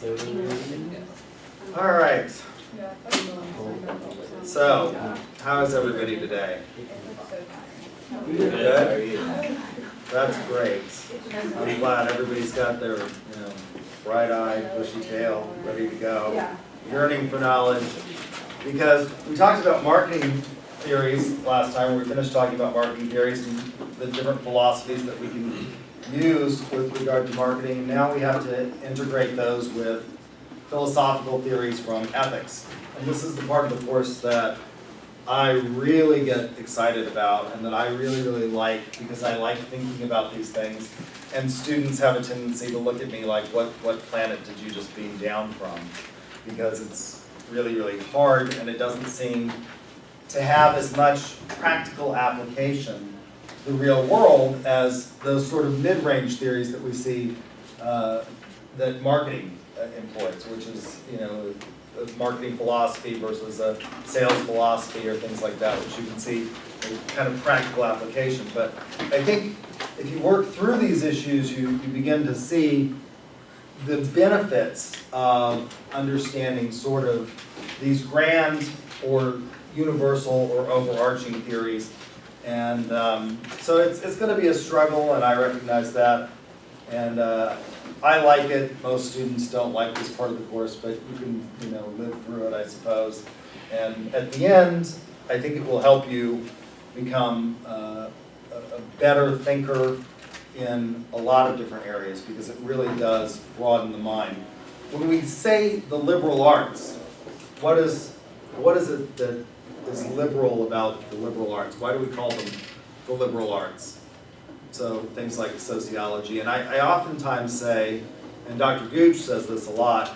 All right. So, how is everybody today? Good? That's great. I'm glad everybody's got their, bright-eyed, bushy tail, ready to go, yearning for knowledge. Because we talked about marketing theories last time. We finished talking about marketing theories and the different philosophies that we can use with regard to marketing. Now we have to integrate those with philosophical theories from ethics. And this is the part of the course that I really get excited about and that I really, really like, because I like thinking about these things. And students have a tendency to look at me like, what planet did you just beam down from? Because it's really, really hard, and it doesn't seem to have as much practical application to the real world as those sort of mid-range theories that we see that marketing employs, which is, a marketing philosophy versus a sales philosophy or things like that, which you can see a kind of practical application. But I think if you work through these issues, you begin to see the benefits of understanding sort of these grand or universal or overarching theories. And so it's going to be a struggle, and I recognize that. And I like it. Most students don't like this part of the course, but you can, live through it, I suppose. And at the end, I think it will help you become a better thinker in a lot of different areas, because it really does broaden the mind. When we say the liberal arts, what is it that is liberal about the liberal arts? Why do we call them the liberal arts? So things like sociology, and I oftentimes say, and Dr. Gooch says this a lot,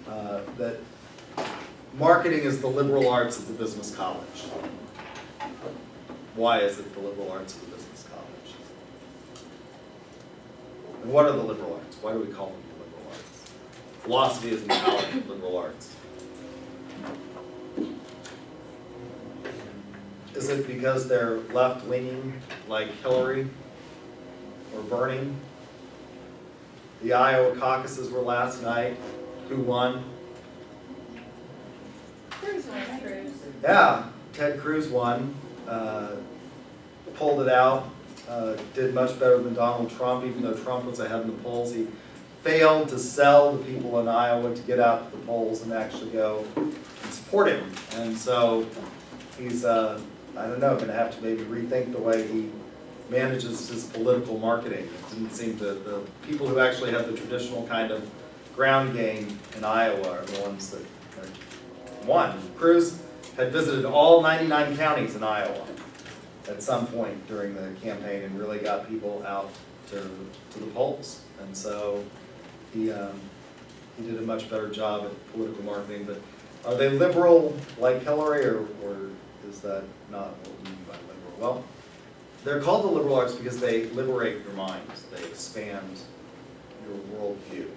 that marketing is the liberal arts of the business college. Why is it the liberal arts of the business college? And what are the liberal arts? Why do we call them the liberal arts? Philosophy is now liberal arts. Is it because they're left-leaning, like Hillary or Bernie? The Iowa caucuses were last night. Who won? Cruz. Yeah, Ted Cruz won. Pulled it out. Did much better than Donald Trump, even though Trump was ahead in the polls. He failed to sell the people in Iowa to get out to the polls and actually go and support him. And so he's, I don't know, going to have to maybe rethink the way he manages his political marketing. It didn't seem the people who actually have the traditional kind of ground game in Iowa are the ones that won. Cruz had visited all 99 counties in Iowa at some point during the campaign and really got people out to the polls. And so he did a much better job at political marketing. But are they liberal like Hillary, or is that not what we mean by liberal? Well, they're called the liberal arts because they liberate your mind. They expand your worldview.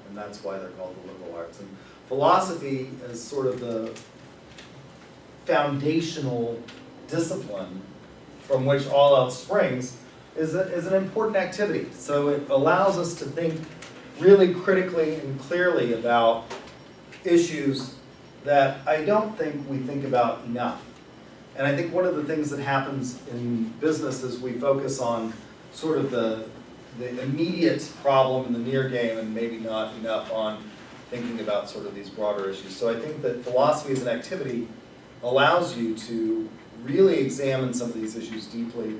And that's why they're called the liberal arts. And philosophy is sort of the foundational discipline from which all else springs, is an important activity. So it allows us to think really critically and clearly about issues that I don't think we think about enough. And I think one of the things that happens in business is we focus on sort of the immediate problem in the near game and maybe not enough on thinking about sort of these broader issues. So I think that philosophy as an activity allows you to really examine some of these issues deeply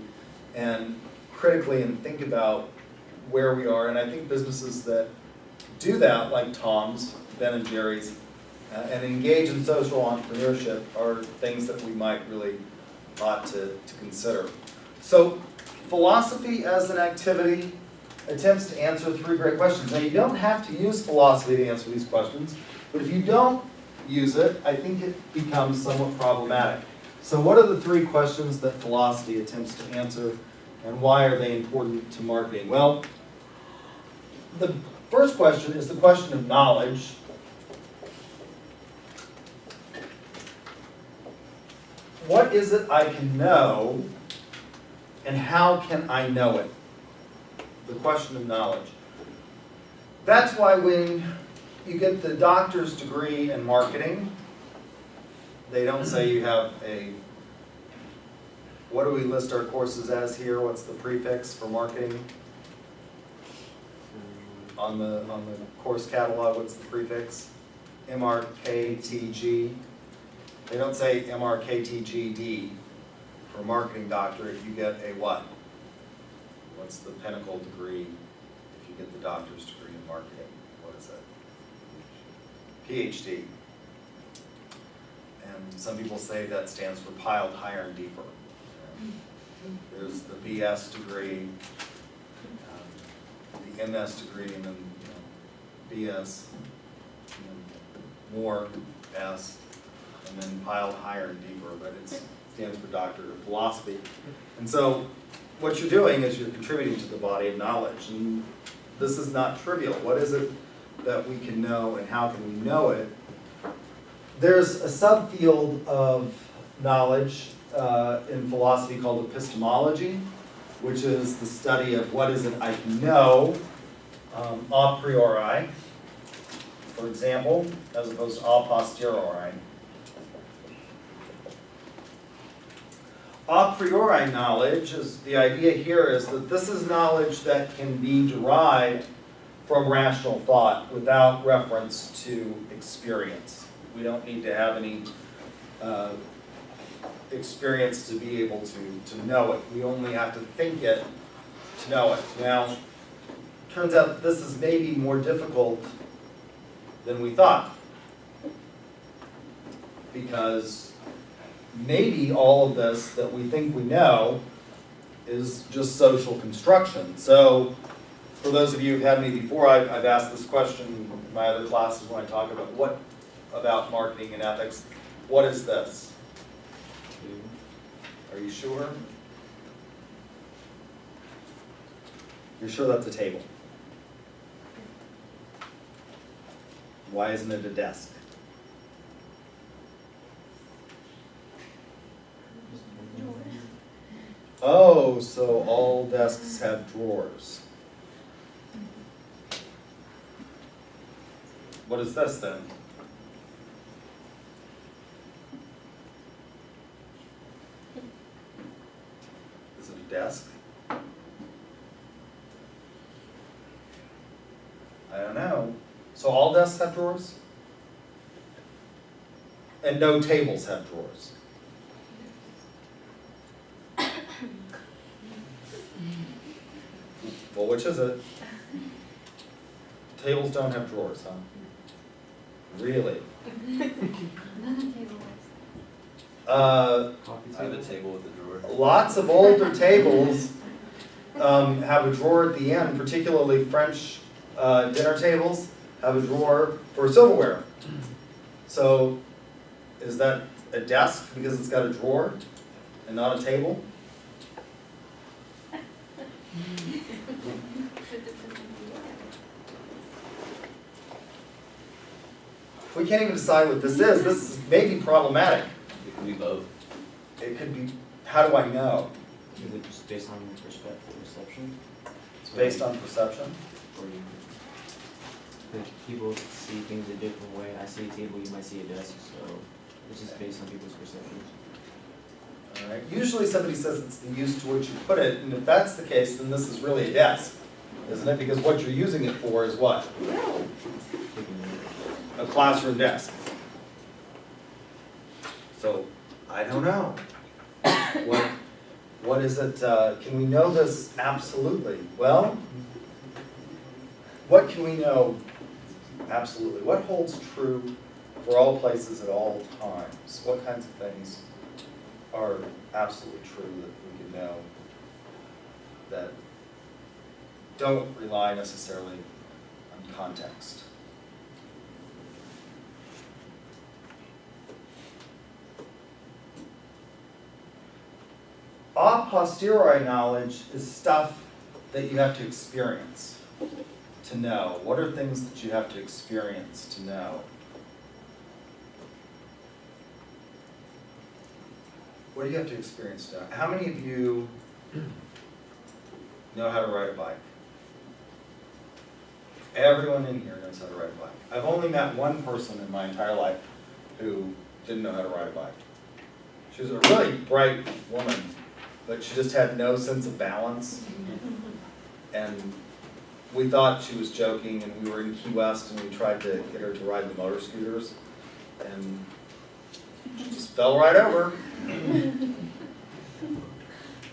and critically and think about where we are. And I think businesses that do that, like Tom's, Ben & Jerry's, and engage in social entrepreneurship are things that we might really ought to consider. So philosophy as an activity attempts to answer three great questions. Now, you don't have to use philosophy to answer these questions, but if you don't use it, I think it becomes somewhat problematic. So what are the three questions that philosophy attempts to answer, and why are they important to marketing? Well, the first question is the question of knowledge. What is it I can know, and how can I know it? The question of knowledge. That's why when you get the doctor's degree in marketing. They don't say you have a, what do we list our courses as here? What's the prefix for marketing? On the course catalog, what's the prefix? MRKTG. They don't say MRKTGD for marketing doctorate. You get a what? What's the pinnacle degree if you get the doctor's degree in marketing? What is it? PhD. And some people say that stands for piled higher and deeper. There's the BS degree, the MS degree, and then BS, and then more S, and then piled higher and deeper, but it stands for Doctorate of Philosophy. And so what you're doing is you're contributing to the body of knowledge. And this is not trivial. What is it that we can know and how can we know it? There's a subfield of knowledge in philosophy called epistemology, which is the study of what is it I can know a priori, for example, as opposed to a posteriori. A priori knowledge, is the idea here is that this is knowledge that can be derived from rational thought without reference to experience. We don't need to have any experience to be able to know it. We only have to think it to know it. Now, turns out that this is maybe more difficult than we thought, because maybe all of this that we think we know is just social construction. So, for those of you who've had me before, I've asked this question in my other classes when I talk about what about marketing and ethics. What is this? Are you sure? You're sure that's a table? Why isn't it a desk? Oh, so all desks have drawers. What is this then? Is it a desk? I don't know. So all desks have drawers? And no tables have drawers? Well, which is it? Tables don't have drawers, huh? Really? I have a table with a drawer. Lots of older tables have a drawer at the end, particularly French dinner tables have a drawer for silverware. So is that a desk because it's got a drawer and not a table? We can't even decide what this is. This may be problematic. It can be both. It could be, how do I know? Is it just based on perception? It's based on perception. Or you, like, people see things a different way. I see a table, you might see a desk, so it's just based on people's perceptions. All right. Usually somebody says it's the use to which you put it, and if that's the case, then this is really a desk, isn't it? Because what you're using it for is what? A classroom desk. So, I don't know. What is it, can we know this absolutely? Well, what can we know absolutely? What holds true for all places at all times? What kinds of things are absolutely true that we can know that don't rely necessarily on context? A posteriori knowledge is stuff that you have to experience to know. What are things that you have to experience to know? What do you have to experience to know? How many of you know how to ride a bike? Everyone in here knows how to ride a bike. I've only met one person in my entire life who didn't know how to ride a bike. She was a really bright woman, but she just had no sense of balance. And we thought she was joking, and we were in Key West, and we tried to get her to ride the motor scooters, and she just fell right over.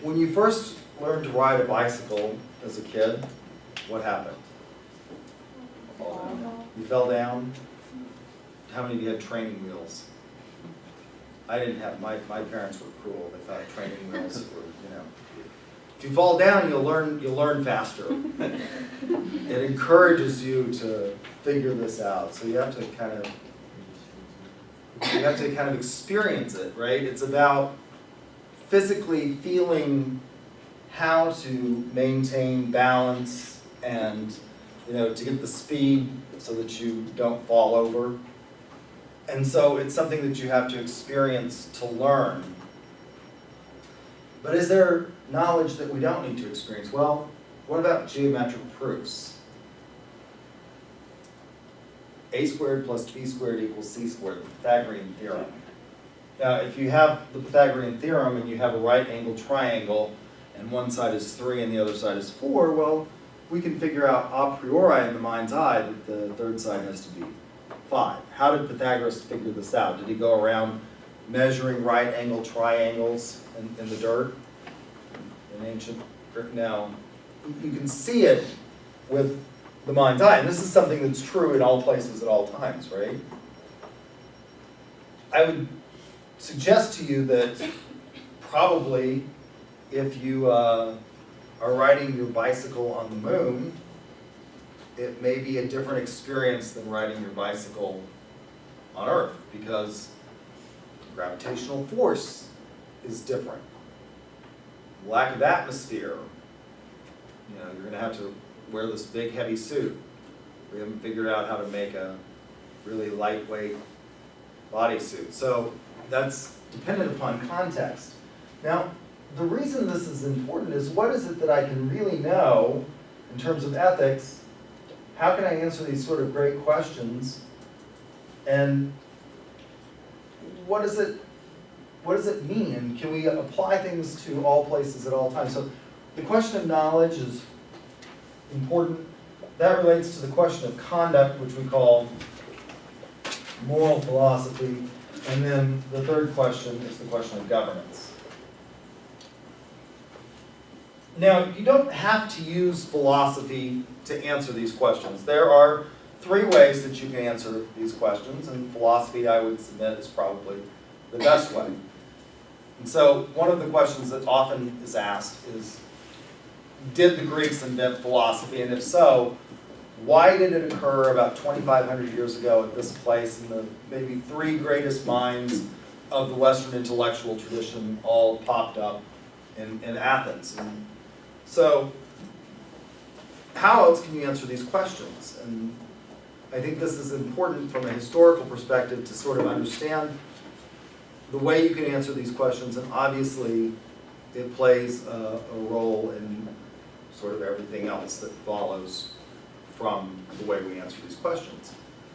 When you first learned to ride a bicycle as a kid, what happened? You fell down? How many of you had training wheels? I didn't have, my parents were cruel. They thought training wheels were, if you fall down, you'll learn faster. It encourages you to figure this out. So you have to kind of experience it, right? It's about physically feeling how to maintain balance and, to get the speed so that you don't fall over. And so it's something that you have to experience to learn. But is there knowledge that we don't need to experience? Well, what about geometric proofs? A squared plus b squared equals c squared, the Pythagorean theorem. Now, if you have the Pythagorean theorem and you have a right angled triangle, and one side is 3 and the other side is 4, well, we can figure out a priori in the mind's eye that the third side has to be 5. How did Pythagoras figure this out? Did he go around measuring right angled triangles in the dirt? In ancient Greek? No. You can see it with the mind's eye, and this is something that's true in all places at all times, right? I would suggest to you that probably if you are riding your bicycle on the moon, it may be a different experience than riding your bicycle on Earth, because gravitational force is different. Lack of atmosphere. You're going to have to wear this big heavy suit. We haven't figured out how to make a really lightweight bodysuit. So that's dependent upon context. Now, the reason this is important is, what is it that I can really know in terms of ethics? How can I answer these sort of great questions? And what does it mean? And can we apply things to all places at all times? So the question of knowledge is important. That relates to the question of conduct, which we call moral philosophy. And then the third question is the question of governance. Now, you don't have to use philosophy to answer these questions. There are 3 ways that you can answer these questions, and philosophy, I would submit, is probably the best way. And so one of the questions that often is asked is, did the Greeks invent philosophy? And if so, why did it occur about 2,500 years ago at this place, and the maybe 3 greatest minds of the Western intellectual tradition all popped up in Athens? And so how else can you answer these questions? And I think this is important from a historical perspective to sort of understand the way you can answer these questions, and obviously it plays a role in sort of everything else that follows from the way we answer these questions.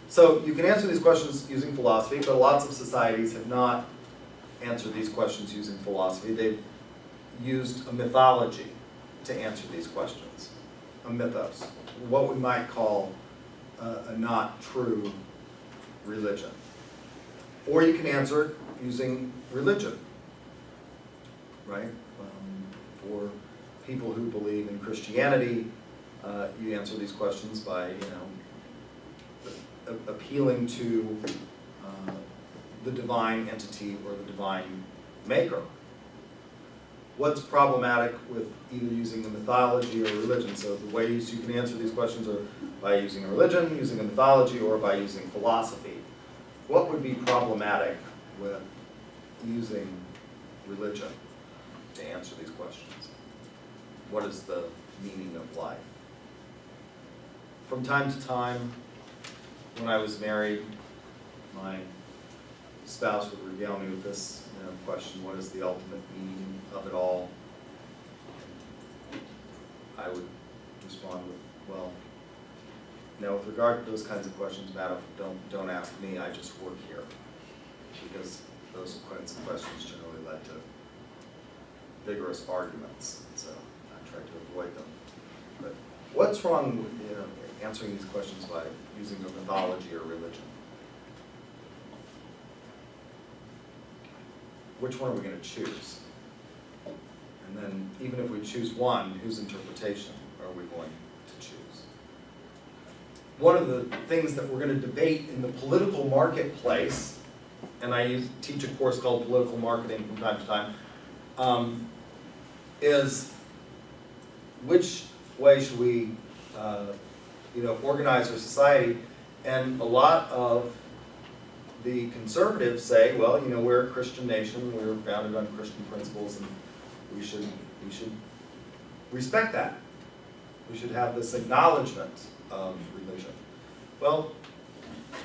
So you can answer these questions using philosophy, but lots of societies have not answered these questions using philosophy. They've used a mythology to answer these questions, a mythos, what we might call a not true religion. Or you can answer it using religion, right? For people who believe in Christianity, you answer these questions by, appealing to the divine entity or the divine maker. What's problematic with either using a mythology or religion? So the ways you can answer these questions are by using a religion, using a mythology, or by using philosophy. What would be problematic with using religion to answer these questions? What is the meaning of life? From time to time, when I was married, my spouse would regale me with this question: what is the ultimate meaning of it all? I would respond with, well, Now, with regard to those kinds of questions, madam, don't ask me, I just work here. Because those kinds of questions generally led to vigorous arguments, so I try to avoid them. But what's wrong with, answering these questions by using a mythology or religion? Which one are we going to choose? And then, even if we choose one, whose interpretation are we going to choose? One of the things that we're going to debate in the political marketplace, and I teach a course called Political Marketing from time to time, is which way should we organize our society? And a lot of the conservatives say, well, we're a Christian nation, we're founded on Christian principles, and we should respect that. We should have this acknowledgement of religion. Well,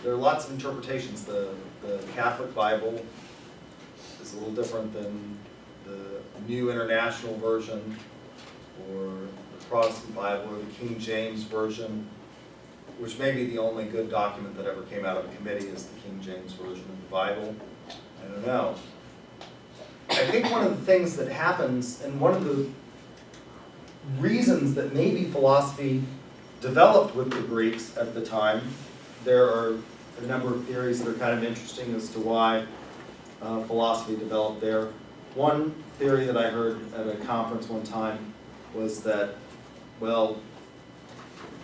there are lots of interpretations. The Catholic Bible is a little different than the New International Version, or the Protestant Bible, or the King James Version, which may be the only good document that ever came out of a committee is the King James Version of the Bible. I don't know. I think one of the things that happens, and one of the reasons that maybe philosophy developed with the Greeks at the time, there are a number of theories that are kind of interesting as to why philosophy developed there. One theory that I heard at a conference one time was that, well,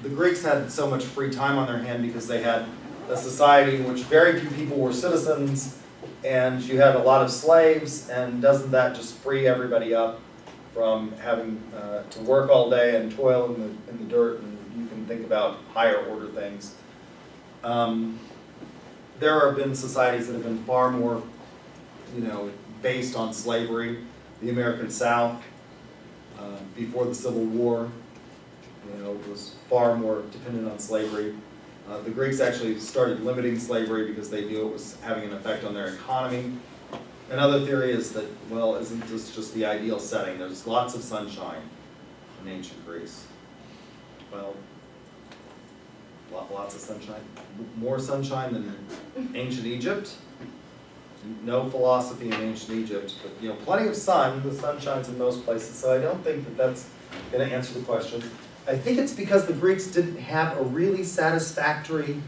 the Greeks had so much free time on their hand because they had a society in which very few people were citizens, and you had a lot of slaves, and doesn't that just free everybody up from having to work all day and toil in the dirt, and you can think about higher order things. There have been societies that have been far more, based on slavery. The American South, before the Civil War, was far more dependent on slavery. The Greeks actually started limiting slavery because they knew it was having an effect on their economy. Another theory is that, well, isn't this just the ideal setting? There's lots of sunshine in ancient Greece. Well, lots of sunshine. More sunshine than ancient Egypt. No philosophy in ancient Egypt, but plenty of sun. The sun shines in most places, so I don't think that that's going to answer the question. I think it's because the Greeks didn't have a really satisfactory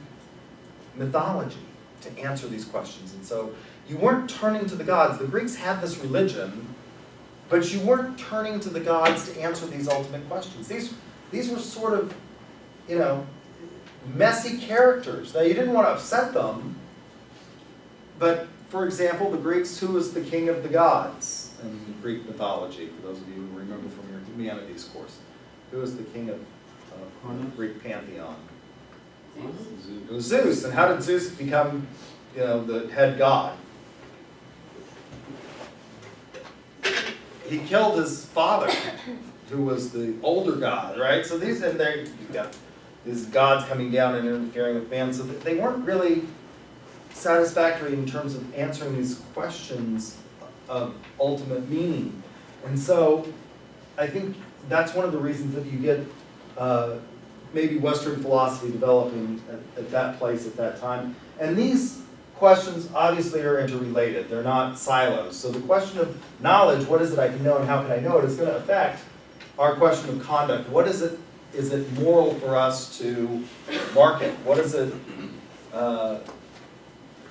mythology to answer these questions. And so you weren't turning to the gods. The Greeks had this religion, but you weren't turning to the gods to answer these ultimate questions. These were sort of, messy characters. Now, you didn't want to upset them, but for example, the Greeks, who was the king of the gods in the Greek mythology, for those of you who remember from your humanities course? Who was the king of the Greek pantheon? It was Zeus. And how did Zeus become, the head god? He killed his father, who was the older god, right? So you've got these gods coming down and interfering with man. So they weren't really satisfactory in terms of answering these questions of ultimate meaning. And so I think that's one of the reasons that you get maybe Western philosophy developing at that place at that time. And these questions obviously are interrelated. They're not silos. So the question of knowledge, what is it I can know and how can I know it, is going to affect our question of conduct. What is it? Is it moral for us to market? What is it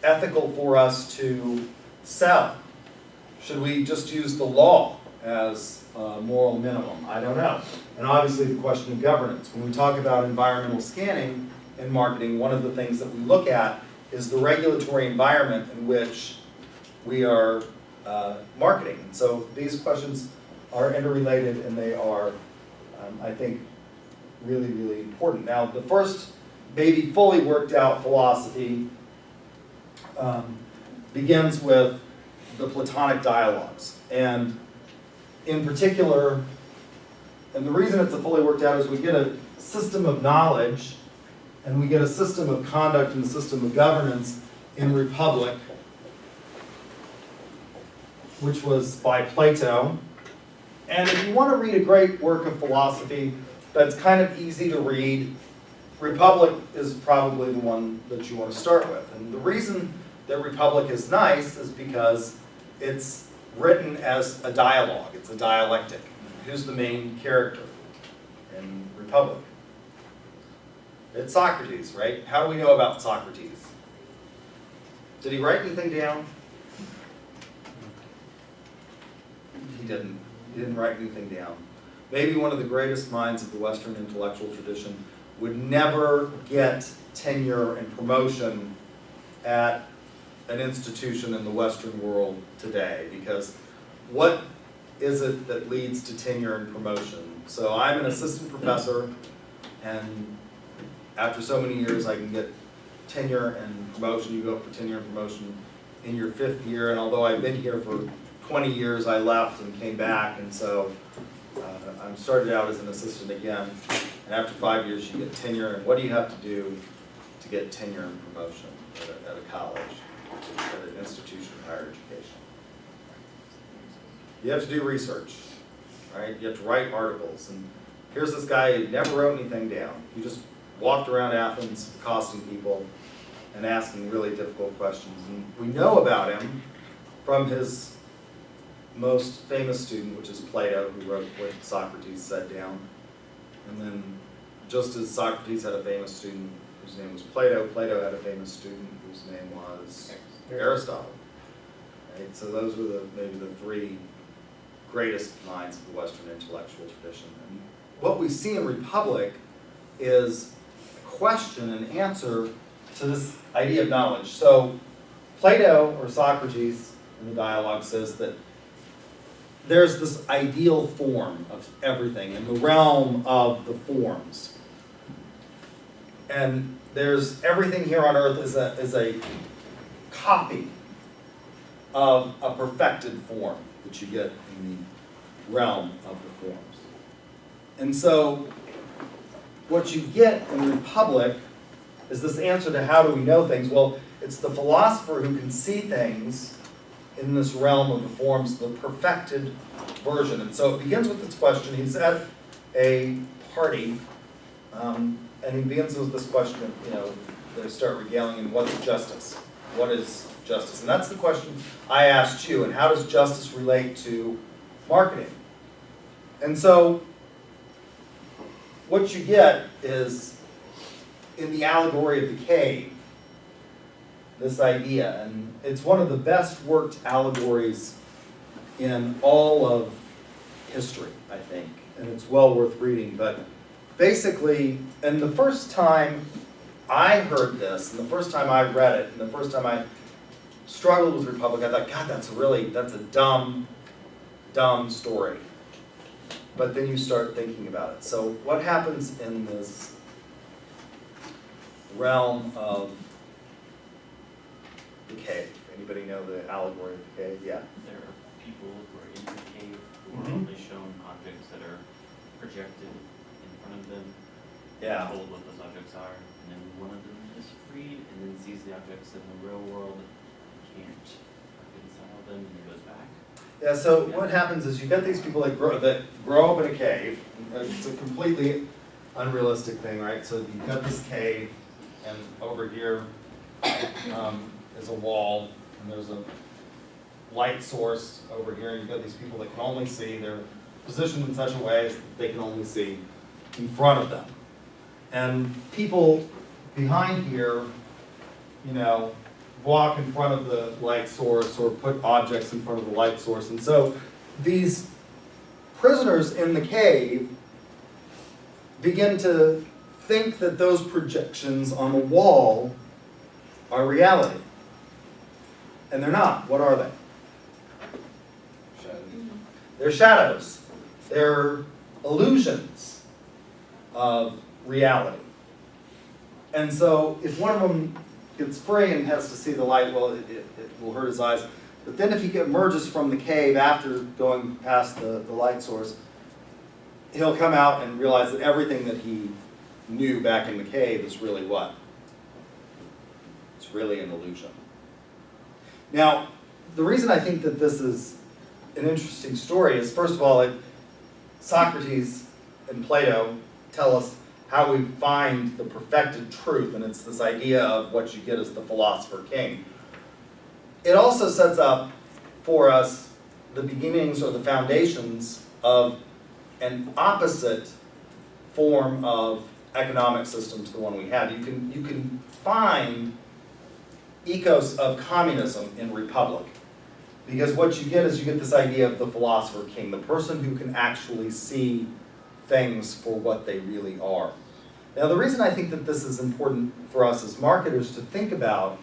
ethical for us to sell? Should we just use the law as a moral minimum? I don't know. And obviously the question of governance. When we talk about environmental scanning in marketing, one of the things that we look at is the regulatory environment in which we are marketing. And so these questions are interrelated, and they are, I think, really, really important. Now, the first maybe fully worked out philosophy begins with the Platonic dialogues. And in particular, and the reason it's a fully worked out is we get a system of knowledge, and we get a system of conduct and a system of governance in Republic, which was by Plato. And if you want to read a great work of philosophy that's kind of easy to read, Republic is probably the one that you want to start with. And the reason that Republic is nice is because it's written as a dialogue. It's a dialectic. Who's the main character in Republic? It's Socrates, right? How do we know about Socrates? Did he write anything down? He didn't. He didn't write anything down. Maybe one of the greatest minds of the Western intellectual tradition would never get tenure and promotion at an institution in the Western world today, because what is it that leads to tenure and promotion? So I'm an assistant professor, and after so many years I can get tenure and promotion. You go up for tenure and promotion in your 5th year, and although I've been here for 20 years, I left and came back, and so I started out as an assistant again, and after 5 years you get tenure. And what do you have to do to get tenure and promotion at a college, at an institution of higher education? You have to do research, right? You have to write articles, and here's this guy who never wrote anything down. He just walked around Athens accosting people and asking really difficult questions. And we know about him from his most famous student, which is Plato, who wrote what Socrates said down. And then just as Socrates had a famous student whose name was Plato, Plato had a famous student whose name was Aristotle. Right? So those were maybe the 3 greatest minds of the Western intellectual tradition. And what we see in Republic is a question and answer to this idea of knowledge. So Plato, or Socrates in the dialogue, says that there's this ideal form of everything in the realm of the forms. And there's everything here on earth is a copy of a perfected form that you get in the realm of the forms. And so what you get in Republic is this answer to how do we know things. Well, it's the philosopher who can see things in this realm of the forms, the perfected version. And so it begins with this question. He's at a party, and he begins with this question, they start regaling him, what's justice? What is justice? And that's the question I asked you, and how does justice relate to marketing? And so what you get is, in the allegory of the cave, this idea, and it's one of the best worked allegories in all of history, I think, and it's well worth reading. But basically, and the first time I heard this, and the first time I read it, and the first time I struggled with Republic, I thought, God, that's a dumb story. But then you start thinking about it. So what happens in this realm of the cave? Anybody know the allegory of the cave? Yeah. There are people who are in the cave who are only shown objects that are projected in front of them. Yeah. Told what those objects are, and then one of them is freed and then sees the objects in the real world, can't reconcile them, and he goes back. Yeah, so what happens is you get these people that grow up in a cave. It's a completely unrealistic thing, right? So you've got this cave, and over here is a wall, and there's a light source over here, and you've got these people that can only see, they're positioned in such a way as they can only see in front of them. And people behind here, walk in front of the light source or put objects in front of the light source. And so these prisoners in the cave begin to think that those projections on the wall are reality. And they're not. What are they? They're shadows. They're illusions of reality. And so if one of them gets free and has to see the light, well, it will hurt his eyes. But then if he emerges from the cave after going past the light source, he'll come out and realize that everything that he knew back in the cave is really what? It's really an illusion. Now, the reason I think that this is an interesting story is, first of all, Socrates and Plato tell us how we find the perfected truth, and it's this idea of what you get as the philosopher king. It also sets up for us the beginnings or the foundations of an opposite form of economic system to the one we have. You can find ethos of communism in republic, because what you get is you get this idea of the philosopher king, the person who can actually see things for what they really are. Now, the reason I think that this is important for us as marketers to think about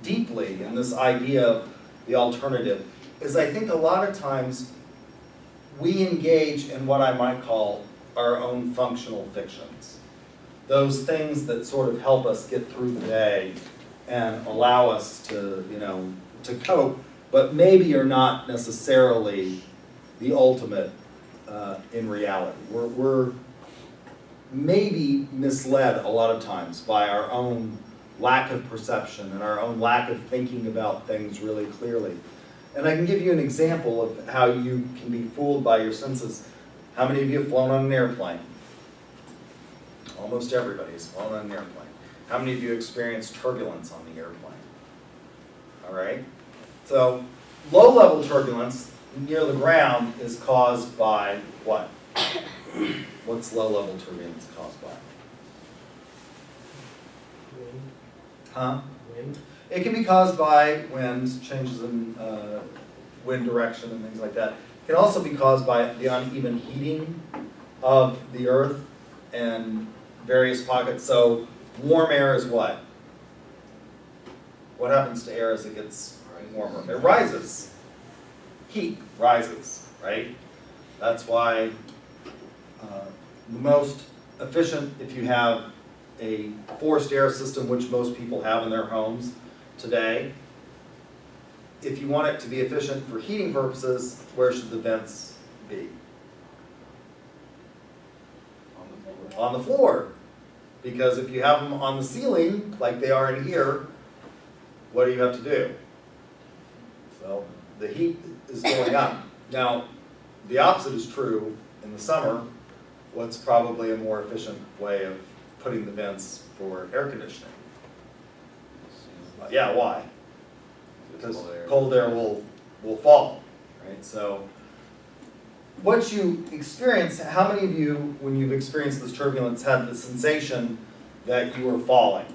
deeply in this idea of the alternative is I think a lot of times we engage in what I might call our own functional fictions. Those things that sort of help us get through the day and allow us to, to cope, but maybe are not necessarily the ultimate in reality. We're maybe misled a lot of times by our own lack of perception and our own lack of thinking about things really clearly. And I can give you an example of how you can be fooled by your senses. How many of you have flown on an airplane? Almost everybody has flown on an airplane. How many of you experienced turbulence on the airplane? All right? So, low-level turbulence near the ground is caused by what? What's low-level turbulence caused by? Wind. Huh? Wind. It can be caused by winds, changes in wind direction and things like that. It can also be caused by the uneven heating of the earth and various pockets. So warm air is what? What happens to air as it gets warmer? It rises. Heat rises, right? That's why the most efficient, if you have a forced air system, which most people have in their homes today, if you want it to be efficient for heating purposes, where should the vents be? On the floor. Because if you have them on the ceiling, like they are in here, what do you have to do? So the heat is going up. Now, the opposite is true in the summer. What's probably a more efficient way of putting the vents for air conditioning? Yeah, why? Because cold air will fall, right? So what you experience, how many of you, when you've experienced this turbulence, had the sensation that you were falling?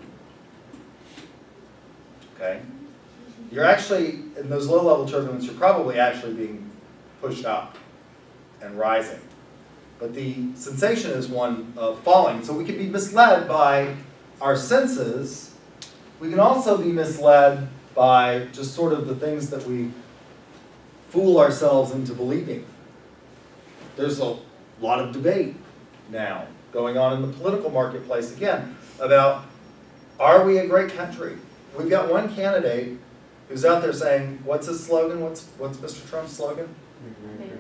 Okay? You're actually, in those low-level turbulence, you're probably actually being pushed up and rising. But the sensation is one of falling. So we can be misled by our senses. We can also be misled by just sort of the things that we fool ourselves into believing. There's a lot of debate now going on in the political marketplace, again, about are we a great country? We've got one candidate who's out there saying, what's his slogan? What's Mr. Trump's slogan?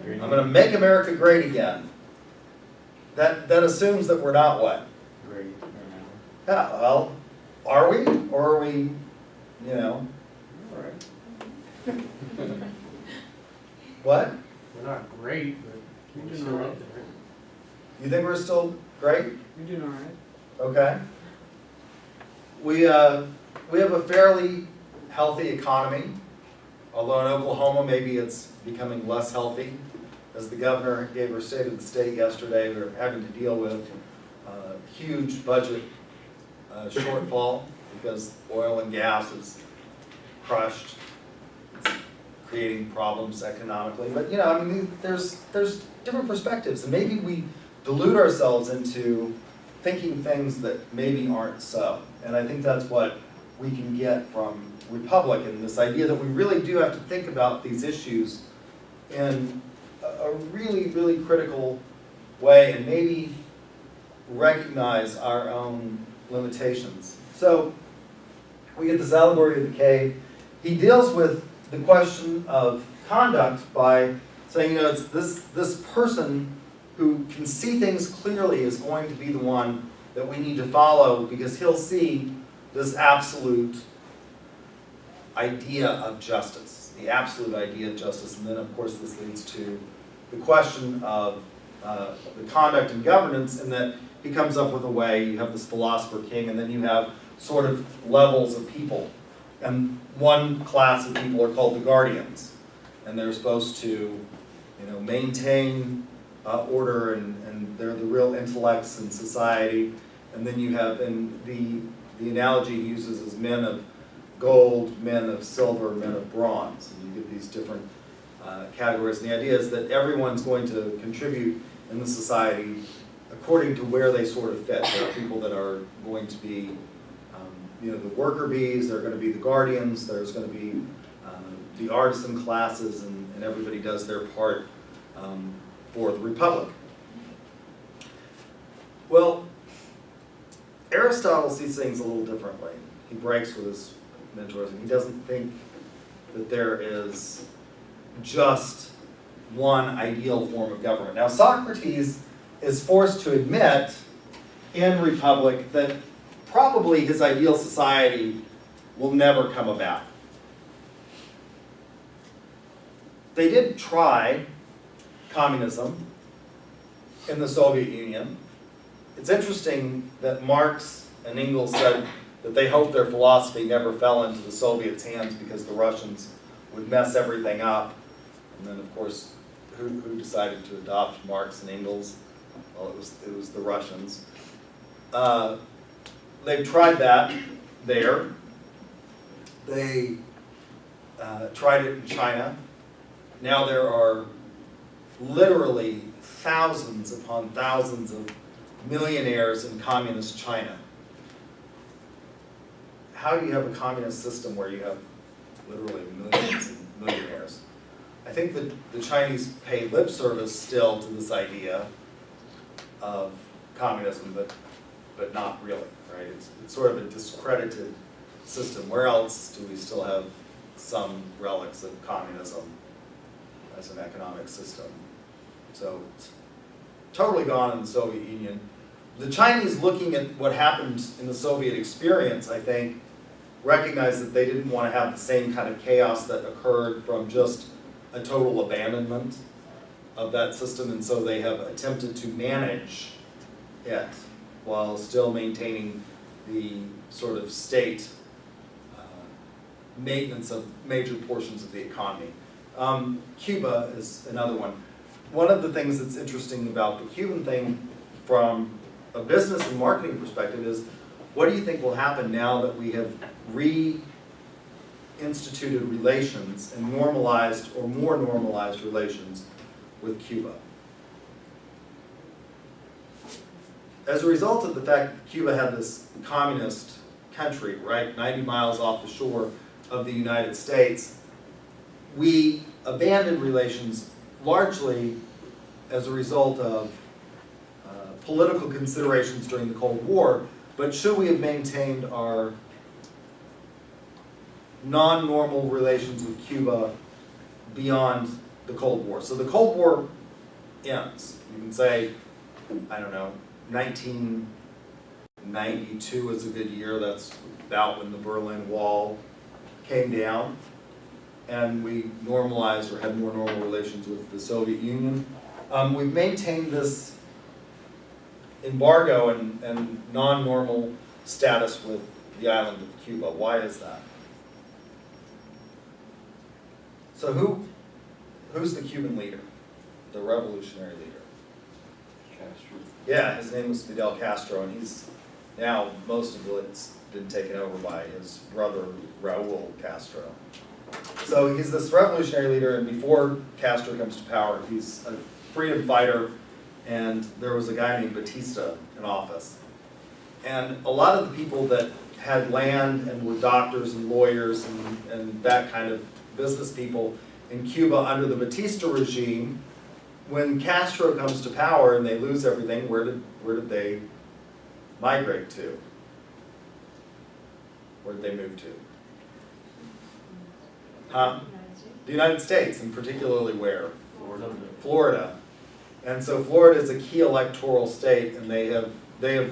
I'm going to make America great again. That assumes that we're not what? Great. Yeah, well, are we? Or are we, Alright. what? We're not great, but we're doing all right there. You think we're still great? We're doing all right. Okay. We have a fairly healthy economy, although in Oklahoma maybe it's becoming less healthy. As the governor gave her State of the State yesterday, we're having to deal with a huge budget shortfall because oil and gas is crushed. It's creating problems economically. But there's different perspectives, and maybe we delude ourselves into thinking things that maybe aren't so. And I think that's what we can get from Republic, and this idea that we really do have to think about these issues in a really, really critical way and maybe recognize our own limitations. So we get this allegory of the cave. He deals with the question of conduct by saying, it's this person who can see things clearly is going to be the one that we need to follow, because he'll see this absolute idea of justice, the absolute idea of justice. And then, of course, this leads to the question of the conduct and governance, and that he comes up with a way. You have this philosopher king, and then you have sort of levels of people. And one class of people are called the guardians, and they're supposed to, maintain order, and they're the real intellects in society. And then you have, and the analogy he uses is men of gold, men of silver, men of bronze. And you get these different categories. And the idea is that everyone's going to contribute in the society according to where they sort of fit. There are people that are going to be, the worker bees, there are going to be the guardians, there's going to be the artisan classes, and everybody does their part for the Republic. Well, Aristotle sees things a little differently. He breaks with his mentors, and he doesn't think that there is just one ideal form of government. Now, Socrates is forced to admit in Republic that probably his ideal society will never come about. They did try communism in the Soviet Union. It's interesting that Marx and Engels said that they hoped their philosophy never fell into the Soviets' hands because the Russians would mess everything up. And then, of course, who decided to adopt Marx and Engels? Well, it was the Russians. They've tried that there. They tried it in China. Now there are literally thousands upon thousands of millionaires in communist China. How do you have a communist system where you have literally millions of millionaires? I think that the Chinese pay lip service still to this idea of communism, but not really, right? It's sort of a discredited system. Where else do we still have some relics of communism as an economic system? So it's totally gone in the Soviet Union. The Chinese, looking at what happened in the Soviet experience, I think, recognized that they didn't want to have the same kind of chaos that occurred from just a total abandonment of that system, and so they have attempted to manage it while still maintaining the sort of state maintenance of major portions of the economy. Cuba is another one. One of the things that's interesting about the Cuban thing from a business and marketing perspective is, what do you think will happen now that we have reinstituted relations and normalized or more normalized relations with Cuba? As a result of the fact that Cuba had this communist country, right, 90 miles off the shore of the United States, we abandoned relations largely as a result of political considerations during the Cold War. But should we have maintained our non-normal relations with Cuba beyond the Cold War? So the Cold War ends. You can say, I don't know, 1992 is a good year. That's about when the Berlin Wall came down. And we normalized or had more normal relations with the Soviet Union. We've maintained this embargo and non-normal status with the island of Cuba. Why is that? So who's the Cuban leader? The revolutionary leader? Castro. Yeah, his name was Fidel Castro, and he's now, most of it's been taken over by his brother Raul Castro. So he's this revolutionary leader, and before Castro comes to power, he's a freedom fighter, and there was a guy named Batista in office. And a lot of the people that had land and were doctors and lawyers and that kind of business people in Cuba under the Batista regime, when Castro comes to power and they lose everything, where did they migrate to? Where did they move to? The United States, and particularly where? Florida. And so Florida is a key electoral state, and they have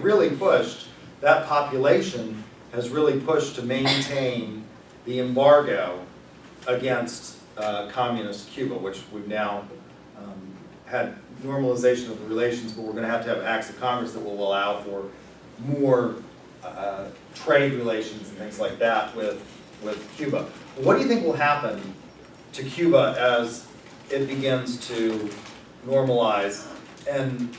really pushed, that population has really pushed to maintain the embargo against communist Cuba, which we've now had normalization of the relations, but we're gonna have acts of Congress that will allow for more trade relations and things like that with Cuba. What do you think will happen to Cuba as it begins to normalize and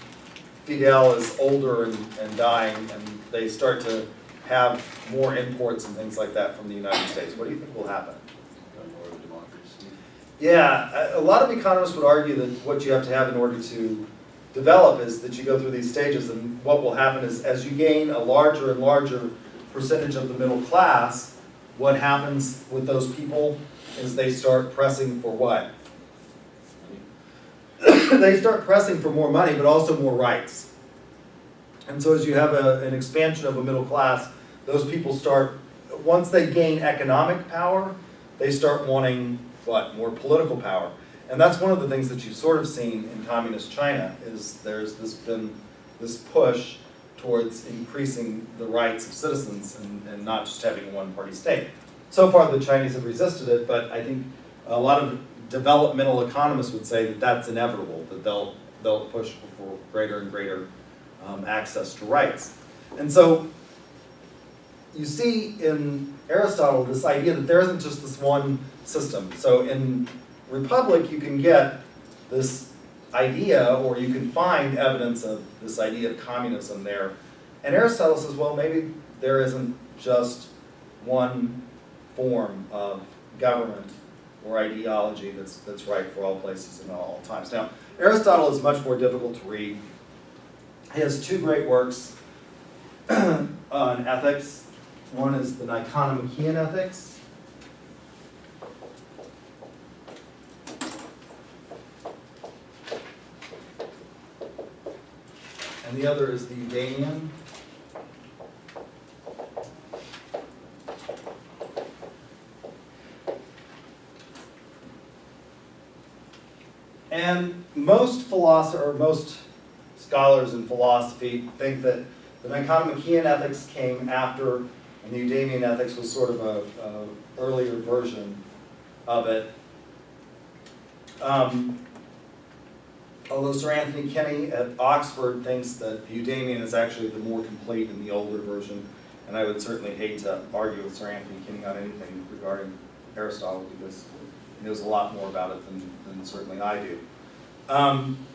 Fidel is older and dying and they start to have more imports and things like that from the United States? What do you think will happen? More of a democracy. Yeah, a lot of economists would argue that what you have to have in order to develop is that you go through these stages, and what will happen is as you gain a larger and larger percentage of the middle class, what happens with those people is they start pressing for what? They start pressing for more money, but also more rights. And so as you have an expansion of a middle class, those people start, once they gain economic power, they start wanting what? More political power. And that's one of the things that you've sort of seen in communist China, is there's been this push towards increasing the rights of citizens and not just having a one-party state. So far the Chinese have resisted it, but I think a lot of developmental economists would say that that's inevitable, that they'll push for greater and greater access to rights. And so you see in Aristotle this idea that there isn't just this one system. So in Republic you can get this idea, or you can find evidence of this idea of communism there. And Aristotle says, well, maybe there isn't just one form of government or ideology that's right for all places and all times. Now, Aristotle is much more difficult to read. He has two great works on ethics. One is the Nicomachean Ethics. And the other is the Eudamian. And most scholars in philosophy think that the Nicomachean Ethics came after, and the Eudamian Ethics was sort of a earlier version of it. Although Sir Anthony Kenny at Oxford thinks that the Eudamian is actually the more complete and the older version, and I would certainly hate to argue with Sir Anthony Kenny on anything regarding Aristotle, because he knows a lot more about it than certainly I do.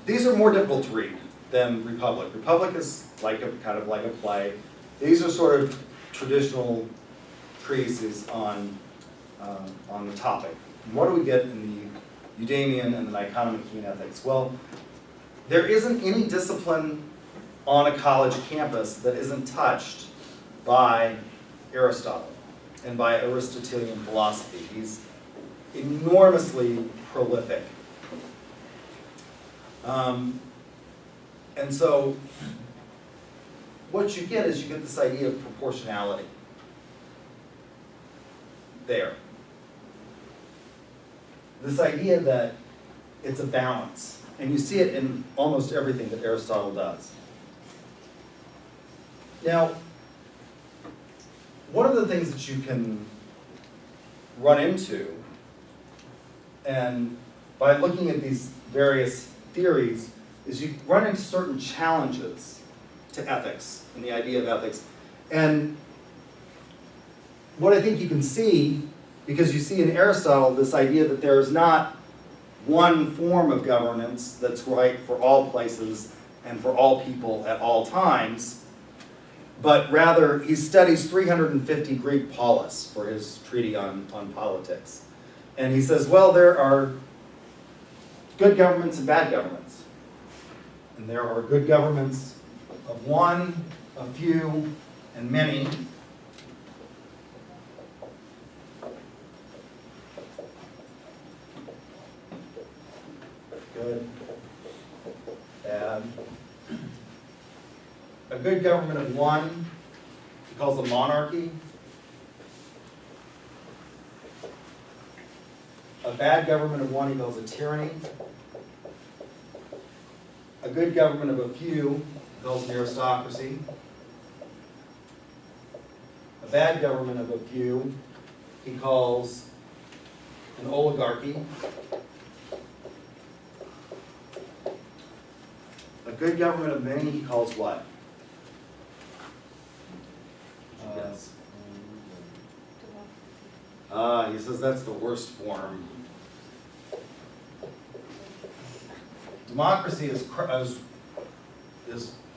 These are more difficult to read than Republic. Republic is kind of like a play. These are sort of traditional treatises on the topic. And what do we get in the Eudamian and the Nicomachean Ethics? Well, there isn't any discipline on a college campus that isn't touched by Aristotle and by Aristotelian philosophy. He's enormously prolific. And so what you get is you get this idea of proportionality there. This idea that it's a balance. And you see it in almost everything that Aristotle does. Now, one of the things that you can run into, and by looking at these various theories, is you run into certain challenges to ethics and the idea of ethics. And what I think you can see, because you see in Aristotle this idea that there is not one form of governance that's right for all places and for all people at all times, but rather he studies 350 Greek polis for his treatise on politics. And he says, well, there are good governments and bad governments. And there are good governments of one, a few, and many. Good, bad. A good government of one, he calls a monarchy. A bad government of one, he calls a tyranny. A good government of a few, he calls an aristocracy. A bad government of a few, he calls an oligarchy. good government of many he calls what? Uh, Yes. He says that's the worst form. Democracy is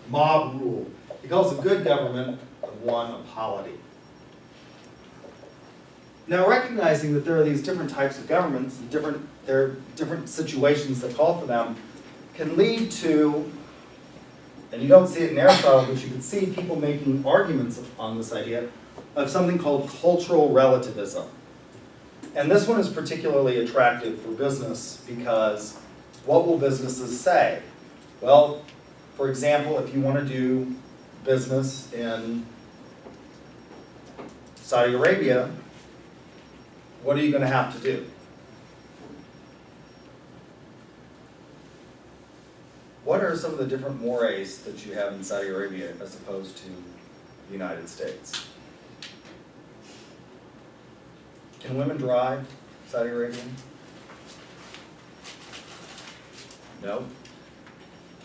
mob rule. He calls a good government of one a polity. Now, recognizing that there are these different types of governments, and there are different situations that call for them, can lead to, and you don't see it in Aristotle, but you can see people making arguments on this idea of something called cultural relativism. And this one is particularly attractive for business because what will businesses say? Well, for example, if you want to do business in Saudi Arabia, what are you going to have to do? What are some of the different mores that you have in Saudi Arabia as opposed to the United States? Can women drive Saudi Arabia? No?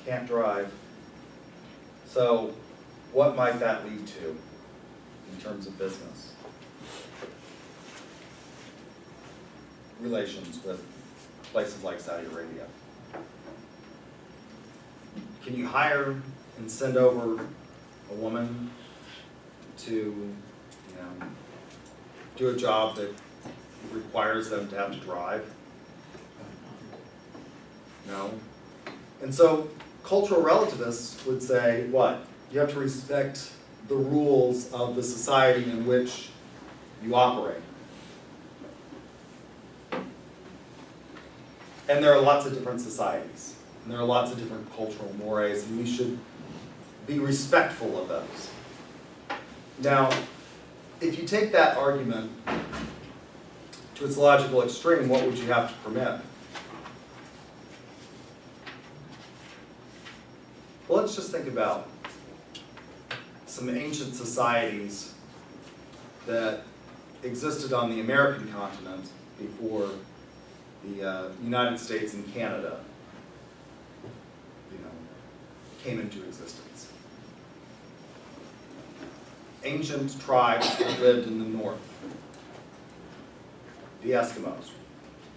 Can't drive. So what might that lead to in terms of business? Relations with places like Saudi Arabia. Can you hire and send over a woman to, do a job that requires them to have to drive? No. And so cultural relativists would say what? You have to respect the rules of the society in which you operate. And there are lots of different societies, and there are lots of different cultural mores, and we should be respectful of those. Now, if you take that argument to its logical extreme, what would you have to permit? Well, let's just think about some ancient societies that existed on the American continent before the United States and Canada, came into existence. Ancient tribes that lived in the north. The Eskimos.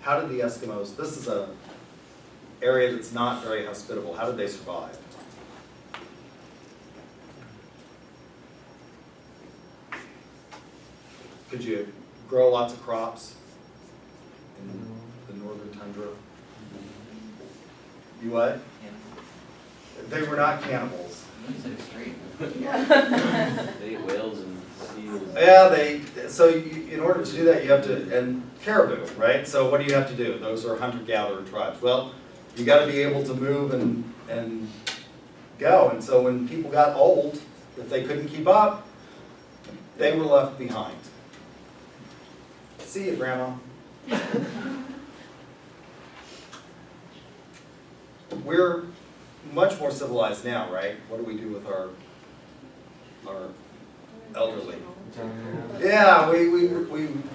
How did the Eskimos, this is an area that's not very hospitable, how did they survive? Could you grow lots of crops in the northern tundra? You what? They were not cannibals. You said extreme. They eat whales and seals. Yeah, so in order to do that, you have to, and caribou, right? So what do you have to do? Those are hunter-gatherer tribes. Well, you got to be able to move and go. And so when people got old, if they couldn't keep up, they were left behind. See you, Grandma. We're much more civilized now, right? What do we do with our elderly? Yeah, we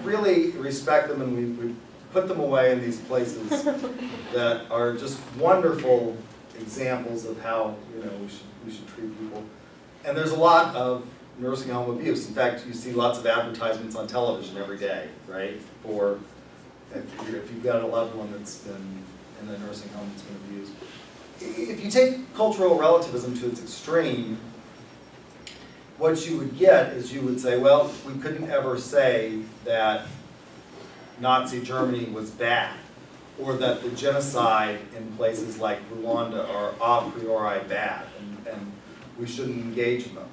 really respect them, and we put them away in these places that are just wonderful examples of how we should treat people. And there's a lot of nursing home abuse. In fact, you see lots of advertisements on television every day, right? For if you've got a loved one that's been in a nursing home that's been abused. If you take cultural relativism to its extreme, what you would get is you would say, well, we couldn't ever say that Nazi Germany was bad, or that the genocide in places like Rwanda are a priori bad, and we shouldn't engage in them.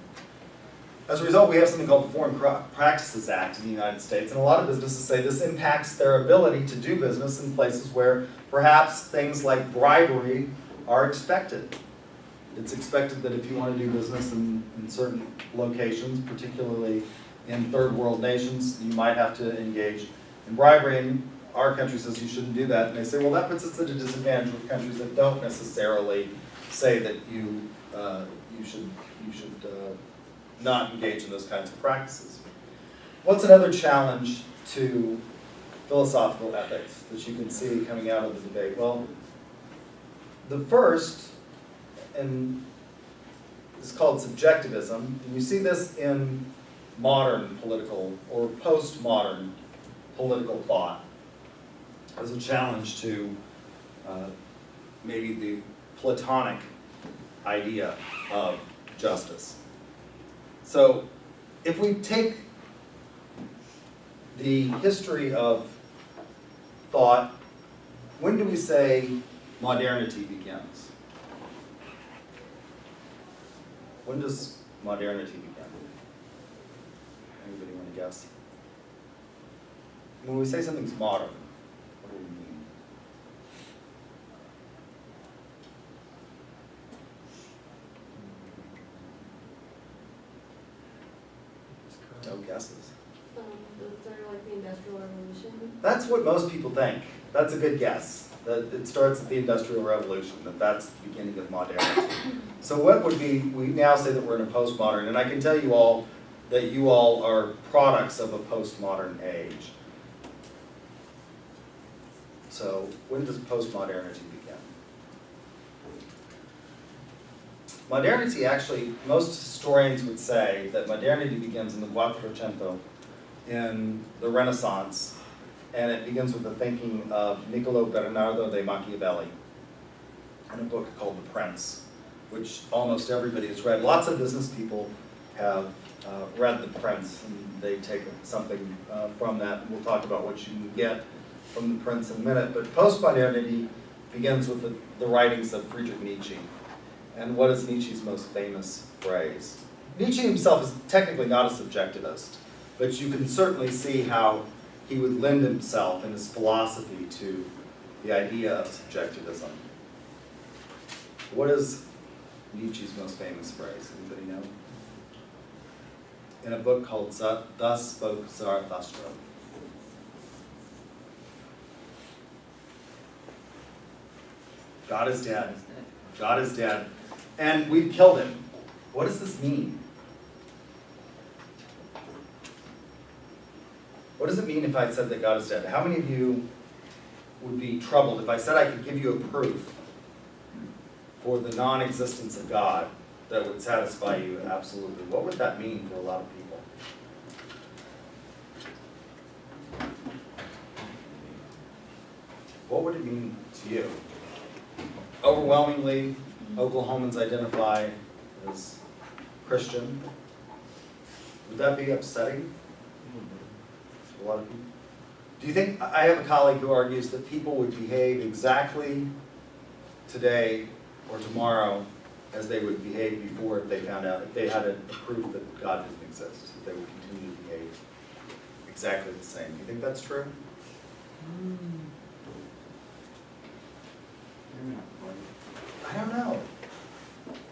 As a result, we have something called the Foreign Practices Act in the United States, and a lot of businesses say this impacts their ability to do business in places where perhaps things like bribery are expected. It's expected that if you want to do business in certain locations, particularly in third world nations, you might have to engage in bribery, and our country says you shouldn't do that, and they say, well, that puts us at a disadvantage with countries that don't necessarily say that you should not engage in those kinds of practices. What's another challenge to philosophical ethics that you can see coming out of the debate? Well, the first, and it's called subjectivism. And you see this in modern political or postmodern political thought as a challenge to maybe the Platonic idea of justice. So if we take the history of thought, when do we say modernity begins? When does modernity begin? Anybody want to guess? When we say something's modern, what do we mean? No guesses. The start of like the Industrial Revolution. That's what most people think. That's a good guess. That it starts at the Industrial Revolution, that's the beginning of modernity. So what would be, we now say that we're in a postmodern, and I can tell you all that you all are products of a postmodern age. So when does postmodernity begin? Modernity, actually, most historians would say that modernity begins in the Quattrocento, in the Renaissance, and it begins with the thinking of Niccolò Bernardo de Machiavelli in a book called The Prince, which almost everybody has read. Lots of business people have read The Prince, and they take something from that. And we'll talk about what you can get from The Prince in a minute. But postmodernity begins with the writings of Friedrich Nietzsche. And what is Nietzsche's most famous phrase? Nietzsche himself is technically not a subjectivist, but you can certainly see how he would lend himself in his philosophy to the idea of subjectivism. What is Nietzsche's most famous phrase? Anybody know? In a book called Thus Spoke Zarathustra. God is dead. God is dead. And we've killed him. What does this mean? What does it mean if I said that God is dead? How many of you would be troubled if I said I could give you a proof for the non-existence of God that would satisfy you absolutely? What would that mean for a lot of people? What would it mean to you? Overwhelmingly, Oklahomans identify as Christian. Would that be upsetting to a lot of people? Do you think, I have a colleague who argues that people would behave exactly today or tomorrow as they would behave before if they found out, if they had a proof that God didn't exist, that they would continue to behave exactly the same. Do you think that's true? I don't know.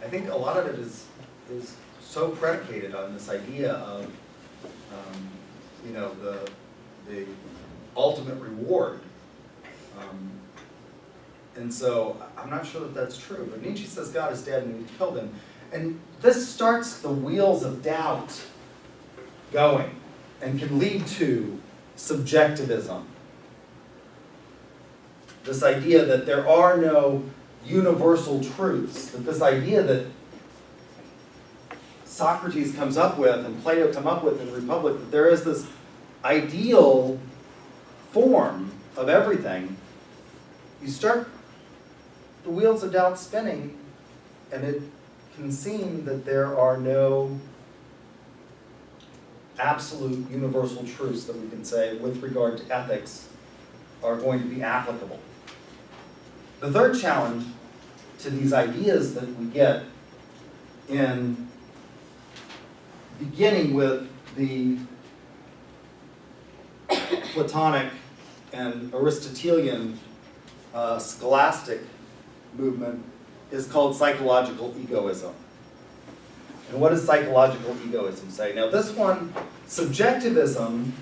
I think a lot of it is so predicated on this idea of, the ultimate reward. And so I'm not sure that that's true, but Nietzsche says God is dead and we've killed him. And this starts the wheels of doubt going and can lead to subjectivism. This idea that there are no universal truths, that this idea that Socrates comes up with and Plato come up with in the Republic, that there is this ideal form of everything. You start the wheels of doubt spinning, and it can seem that there are no absolute universal truths that we can say with regard to ethics are going to be applicable. The third challenge to these ideas that we get in beginning with the Platonic and Aristotelian scholastic movement is called psychological egoism. And what does psychological egoism say? Now this one, subjectivism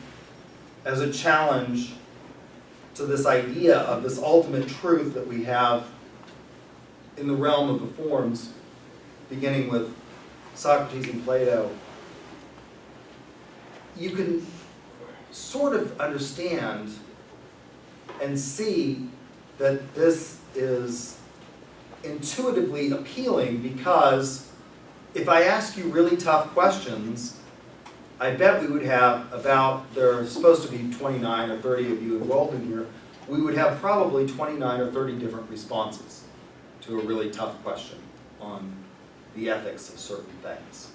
as a challenge to this idea of this ultimate truth that we have in the realm of the forms, beginning with Socrates and Plato, you can sort of understand and see that this is intuitively appealing because if I ask you really tough questions, I bet we would have there are supposed to be 29 or 30 of you enrolled in here, we would have probably 29 or 30 different responses to a really tough question on the ethics of certain things.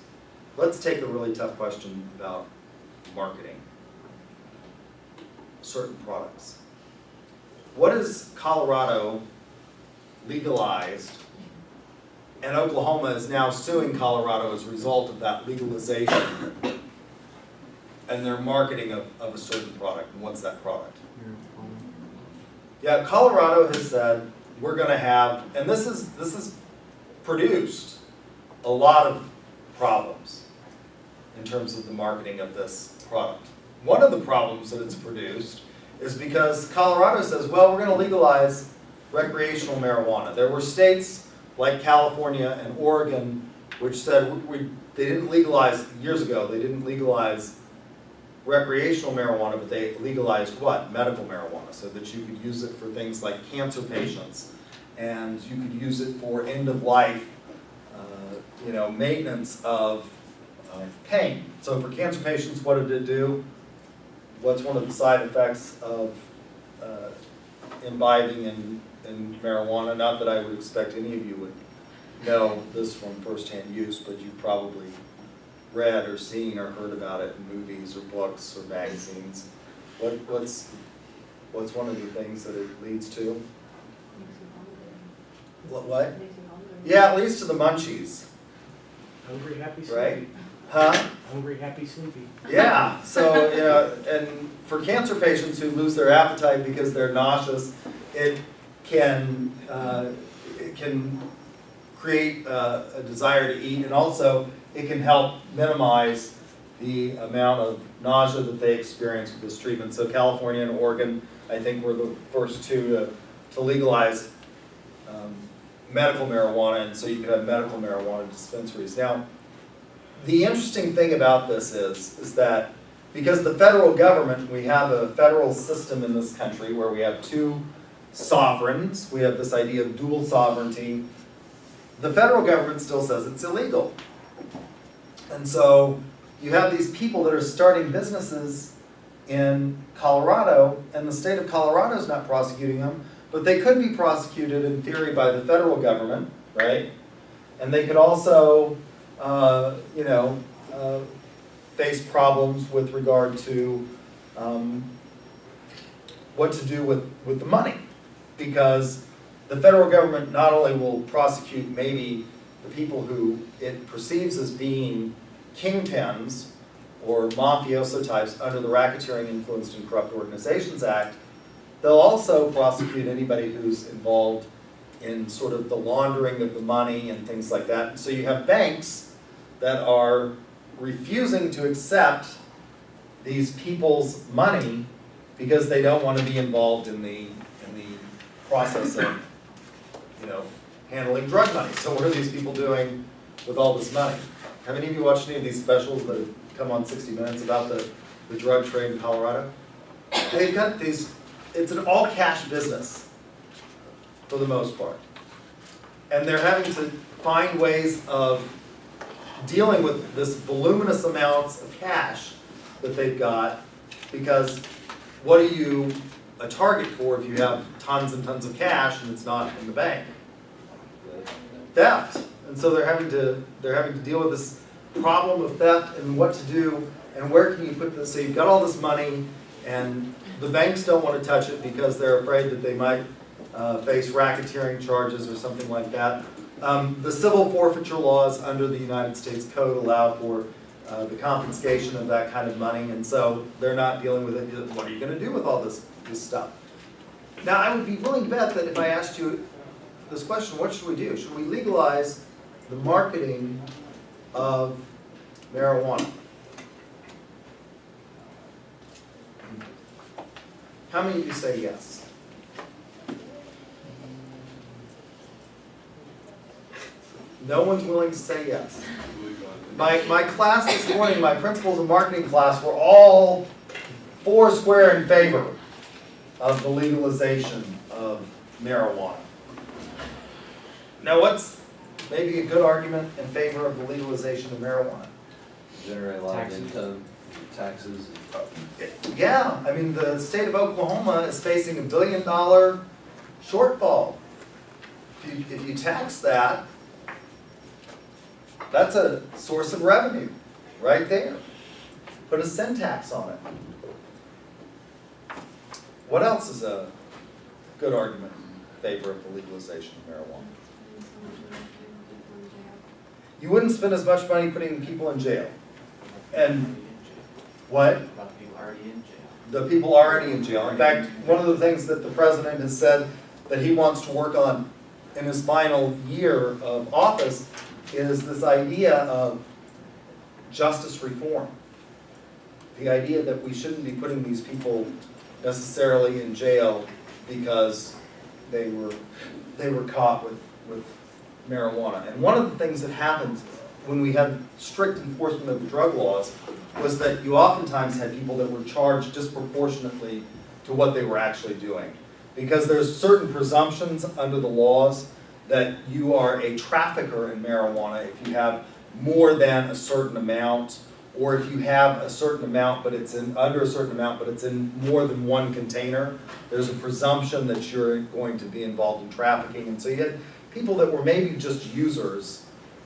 Let's take a really tough question about marketing certain products. What is Colorado legalized, and Oklahoma is now suing Colorado as a result of that legalization and their marketing of a certain product? And what's that product? Yeah, Colorado has said we're going to have, and this is produced a lot of problems in terms of the marketing of this product. One of the problems that it's produced is because Colorado says, well, we're going to legalize recreational marijuana. There were states like California and Oregon which said they didn't legalize, years ago, they didn't legalize recreational marijuana, but they legalized what? Medical marijuana, so that you could use it for things like cancer patients, and you could use it for end-of-life, maintenance of pain. So for cancer patients, what did it do? What's one of the side effects of imbibing in marijuana? Not that I would expect any of you would know this from firsthand use, but you've probably read or seen or heard about it in movies or books or magazines. What's one of the things that it leads to? What? Yeah, it leads to the munchies, Hungry, happy, right? sleepy. Huh? Hungry, happy, sleepy. Yeah, so, and for cancer patients who lose their appetite because they're nauseous, it can create a desire to eat, and also it can help minimize the amount of nausea that they experience with this treatment. So California and Oregon, I think, were the first two to legalize medical marijuana, and so you could have medical marijuana dispensaries. Now, the interesting thing about this is that because the federal government, we have a federal system in this country where we have two sovereigns, we have this idea of dual sovereignty, the federal government still says it's illegal. And so you have these people that are starting businesses in Colorado, and the state of Colorado is not prosecuting them, but they could be prosecuted in theory by the federal government, right? And they could also, face problems with regard to what to do with the money. Because the federal government not only will prosecute maybe the people who it perceives as being kingpins or mafioso types under the Racketeering, Influenced, and Corrupt Organizations Act, they'll also prosecute anybody who's involved in sort of the laundering of the money and things like that. So you have banks that are refusing to accept these people's money because they don't want to be involved in the process of handling drug money. So what are these people doing with all this money? Have any of you watched any of these specials that have come on 60 Minutes about the drug trade in Colorado? They've got these, it's an all cash business for the most part. And they're having to find ways of dealing with this voluminous amounts of cash that they've got, because what are you a target for if you have tons and tons of cash and it's not in the bank? Theft. And so they're having to deal with this problem of theft and what to do and where can you put this. So you've got all this money and the banks don't want to touch it because they're afraid that they might face racketeering charges or something like that. The civil forfeiture laws under the United States Code allow for the confiscation of that kind of money, and so they're not dealing with it. What are you going to do with all this stuff? Now, I would be willing to bet that if I asked you this question, what should we do? Should we legalize the marketing of marijuana? How many of you say yes? No one's willing to say yes. My class this morning, my principles of marketing class, were all foursquare in favor of the legalization of marijuana. Now what's maybe a good argument in favor of the legalization of marijuana? Generate a lot of Taxes. income, taxes, Yeah, I mean, the state of Oklahoma is facing $1 billion shortfall. If you tax that, that's a source of revenue, right there. Put a sin tax on it. What else is a good argument in favor of the legalization of marijuana? You wouldn't spend as much money putting people in jail. And what? About people already in jail. The people already in jail. In fact, one of the things that the president has said that he wants to work on in his final year of office is this idea of justice reform. The idea that we shouldn't be putting these people necessarily in jail because they were caught with marijuana. And one of the things that happened when we had strict enforcement of the drug laws was that you oftentimes had people that were charged disproportionately to what they were actually doing. Because there's certain presumptions under the laws that you are a trafficker in marijuana if you have more than a certain amount, or if you have a certain amount but it's in under a certain amount but it's in more than one container. There's a presumption that you're going to be involved in trafficking. And so you had people that were maybe just users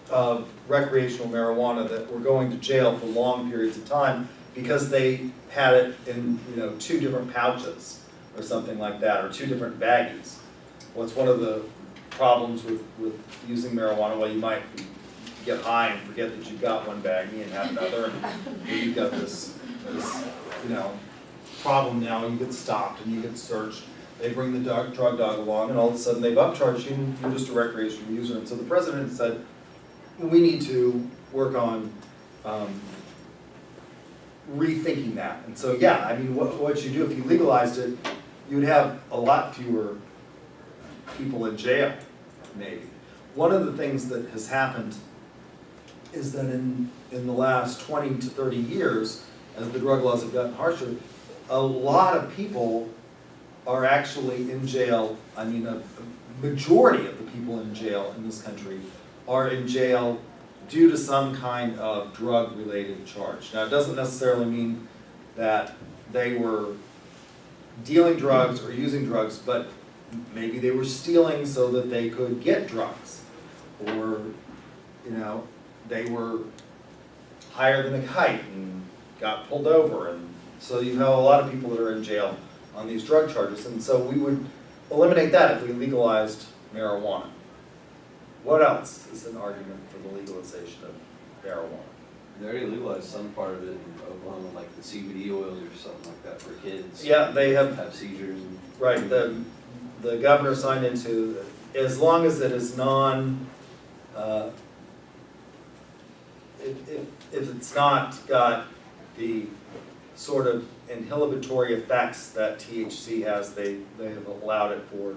of recreational marijuana that were going to jail for long periods of time because they had it in 2 different pouches or something like that, or 2 different baggies. Well, it's one of the problems with using marijuana. Well, you might get high and forget that you've got one baggie and have another, and you've got this problem now. You get stopped and you get searched. They bring the drug dog along, and all of a sudden they've upcharged you, and you're just a recreational user. And so the president said, we need to work on rethinking that. And so, yeah, I mean, what you do if you legalized it, you would have a lot fewer people in jail, maybe. One of the things that has happened is that in the last 20 to 30 years, as the drug laws have gotten harsher, a lot of people are actually in jail. I mean, a majority of the people in jail in this country are in jail due to some kind of drug-related charge. Now, it doesn't necessarily mean that they were dealing drugs or using drugs, but maybe they were stealing so that they could get drugs, or they were higher than a kite and got pulled over, and so you have a lot of people that are in jail on these drug charges. And so we would eliminate that if we legalized marijuana. What else is an argument for the legalization of marijuana? they already legalized some part of it in Oklahoma, like the CBD oils or something like that for kids. Yeah, they have, Seizures and. right, the governor signed into, as long as it is if it's not got the sort of inhibitory effects that THC has, they have allowed it for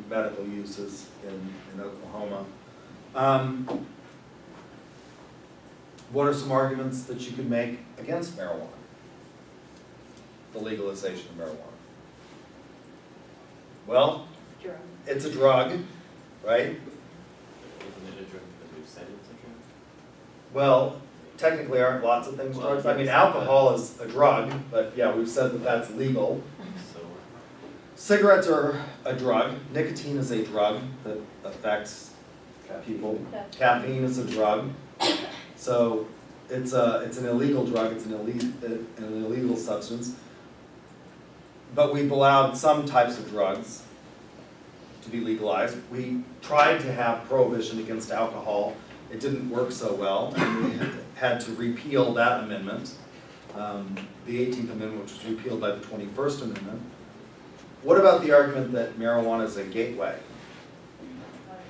medical uses in Oklahoma. What are some arguments that you could make against marijuana? The legalization of marijuana. Well, it's a drug, right? Isn't it a drug because we've said it's a drug? Well, technically aren't lots of things drugs? I mean, alcohol is a drug, but yeah, we've said that that's legal. So, Cigarettes are a drug. Nicotine is a drug that affects people. Caffeine is a drug. So it's an illegal drug, it's an illegal substance. But we've allowed some types of drugs to be legalized. We tried to have prohibition against alcohol. It didn't work so well, and we had to repeal that amendment, the 18th Amendment, which was repealed by the 21st Amendment. What about the argument that marijuana is a gateway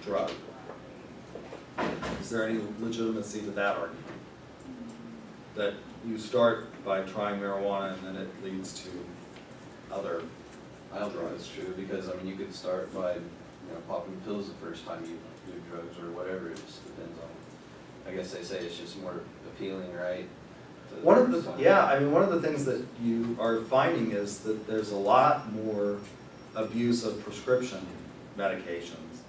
drug? Is there any legitimacy to that argument? That you start by trying marijuana and then it leads to other I don't think that's true, because I mean, you could start by, popping pills the first time you do drugs or whatever, it just depends on, I guess they say it's just more appealing, right? One of the things that you are finding is that there's a lot more abuse of prescription medications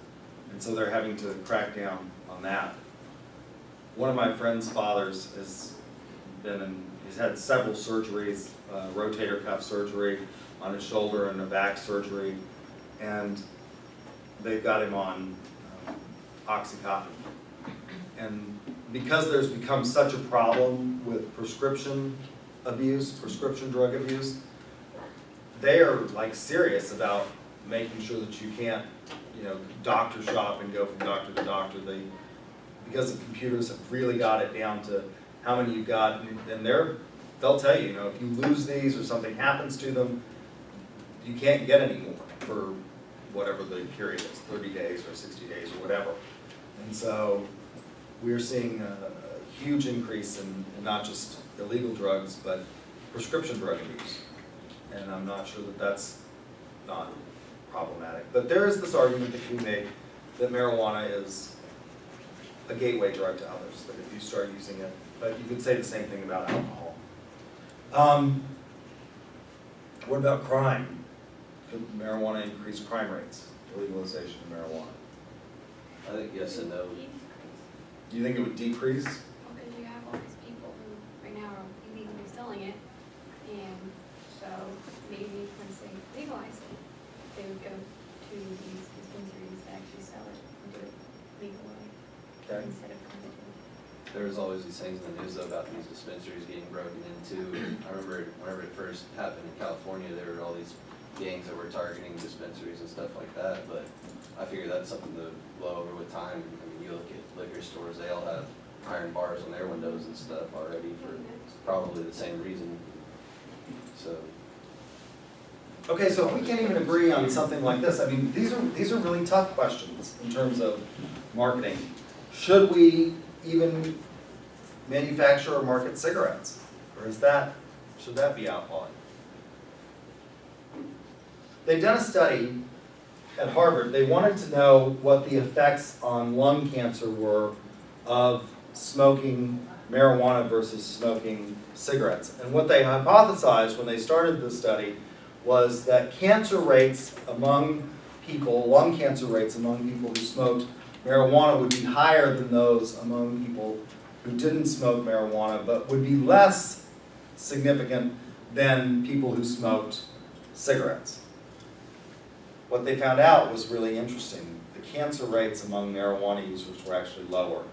And so they're having to crack down on that. One of my friend's fathers he's had several surgeries, rotator cuff surgery on his shoulder and a back surgery, and they've got him on Oxycontin. And because there's become such a problem with prescription abuse, prescription drug abuse, they are like serious about making sure that you can't, doctor shop and go from doctor to doctor. Because the computers have really got it down to how many you've got, and they'll tell you, if you lose these or something happens to them, you can't get any more for whatever the period is, 30 days or 60 days or whatever. And so we're seeing a huge increase in not just illegal drugs, but prescription drug abuse. And I'm not sure that that's not problematic. But there is this argument that can be made that marijuana is a gateway drug to others, that if you start using it, but you could say the same thing about alcohol. What about crime? Could marijuana increase crime rates, legalization of marijuana? I think yes and no. Do you think it would decrease? Because you have all these people who right now are illegally selling it, and so maybe once they legalize it, they would go to these dispensaries to actually sell it and do it legally Okay. instead of coming to. There was always these things in the news though about these dispensaries getting broken into. I remember whenever it first happened in California, there were all these gangs that were targeting dispensaries and stuff like that, but I figure that's something to blow over with time. I mean, you look at liquor stores, they all have iron bars on their windows and stuff already for probably the same reason. So, Okay, so if we can't even agree on something like this, I mean, these are really tough questions in terms of marketing. Should we even manufacture or market cigarettes? Or should that be outlawed? They've done a study at Harvard. They wanted to know what the effects on lung cancer were of smoking marijuana versus smoking cigarettes. And what they hypothesized when they started the study was that cancer rates among people, lung cancer rates among people who smoked marijuana would be higher than those among people who didn't smoke marijuana, but would be less significant than people who smoked cigarettes. What they found out was really interesting. The cancer rates among marijuana users were actually lower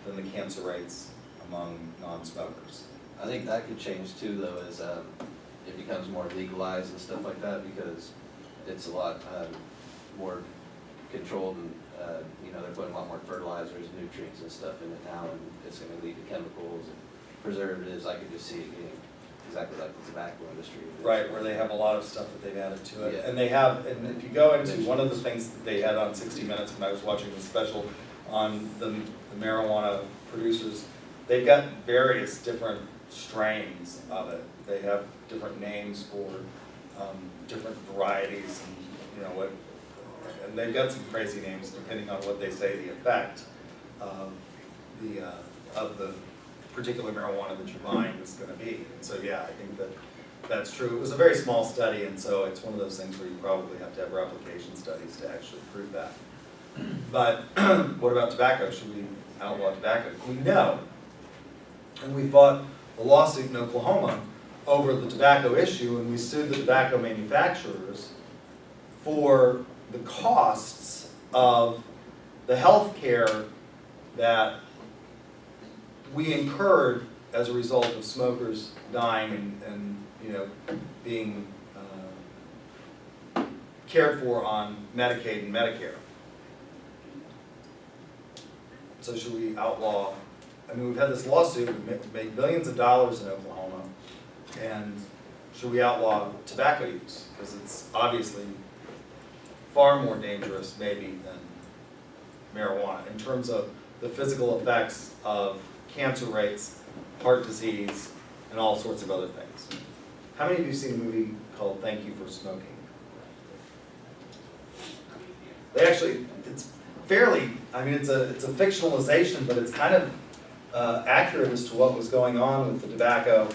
than the cancer rates among non-smokers. I think that could change too though as it becomes more legalized and stuff like that, because it's a lot more controlled and they're putting a lot more fertilizers, nutrients and stuff in it now, and it's going to lead to chemicals and preservatives. I could just see it getting exactly like the tobacco industry. Right, where they have a lot of stuff that they've added to it. Yeah. And they have, and if you go into one of the things that they had on 60 Minutes when I was watching the special on the marijuana producers, they've got various different strains of it. They have different names for different varieties and and they've got some crazy names depending on what they say the effect of the particular marijuana that you're buying is going to be. And so yeah, I think that's true. It was a very small study, and so it's one of those things where you probably have to have replication studies to actually prove that. But what about tobacco? Should we outlaw tobacco? We know, and we fought a lawsuit in Oklahoma over the tobacco issue, and we sued the tobacco manufacturers for the costs of the health care that we incurred as a result of smokers dying and being cared for on Medicaid and Medicare. So should we outlaw? I mean, we've had this lawsuit, we've made billions of dollars in Oklahoma, and should we outlaw tobacco use? Because it's obviously far more dangerous maybe than marijuana in terms of the physical effects of cancer rates, heart disease, and all sorts of other things. How many of you have seen a movie called Thank You for Smoking? They actually, it's fairly, I mean, it's a fictionalization, but it's kind of accurate as to what was going on with the tobacco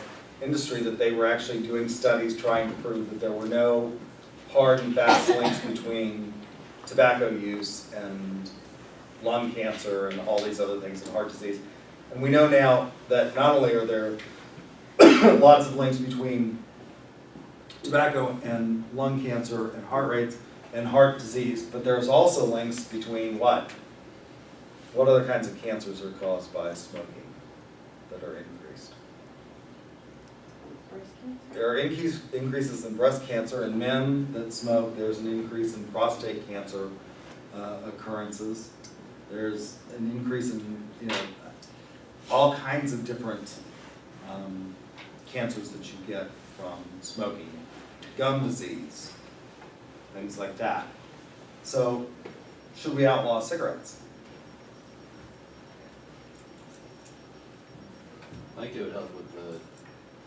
industry, that they were actually doing studies trying to prove that there were no hard and fast links between tobacco use and lung cancer and all these other things and heart disease. And we know now that not only are there lots of links between tobacco and lung cancer and heart rates and heart disease, but there's also links between what? What other kinds of cancers are caused by smoking that are increased? There are increases in breast cancer in men that smoke. There's an increase in prostate cancer occurrences. There's an increase in, all kinds of different cancers that you get from smoking, gum disease, things like that. So, should we outlaw cigarettes? I think it would help with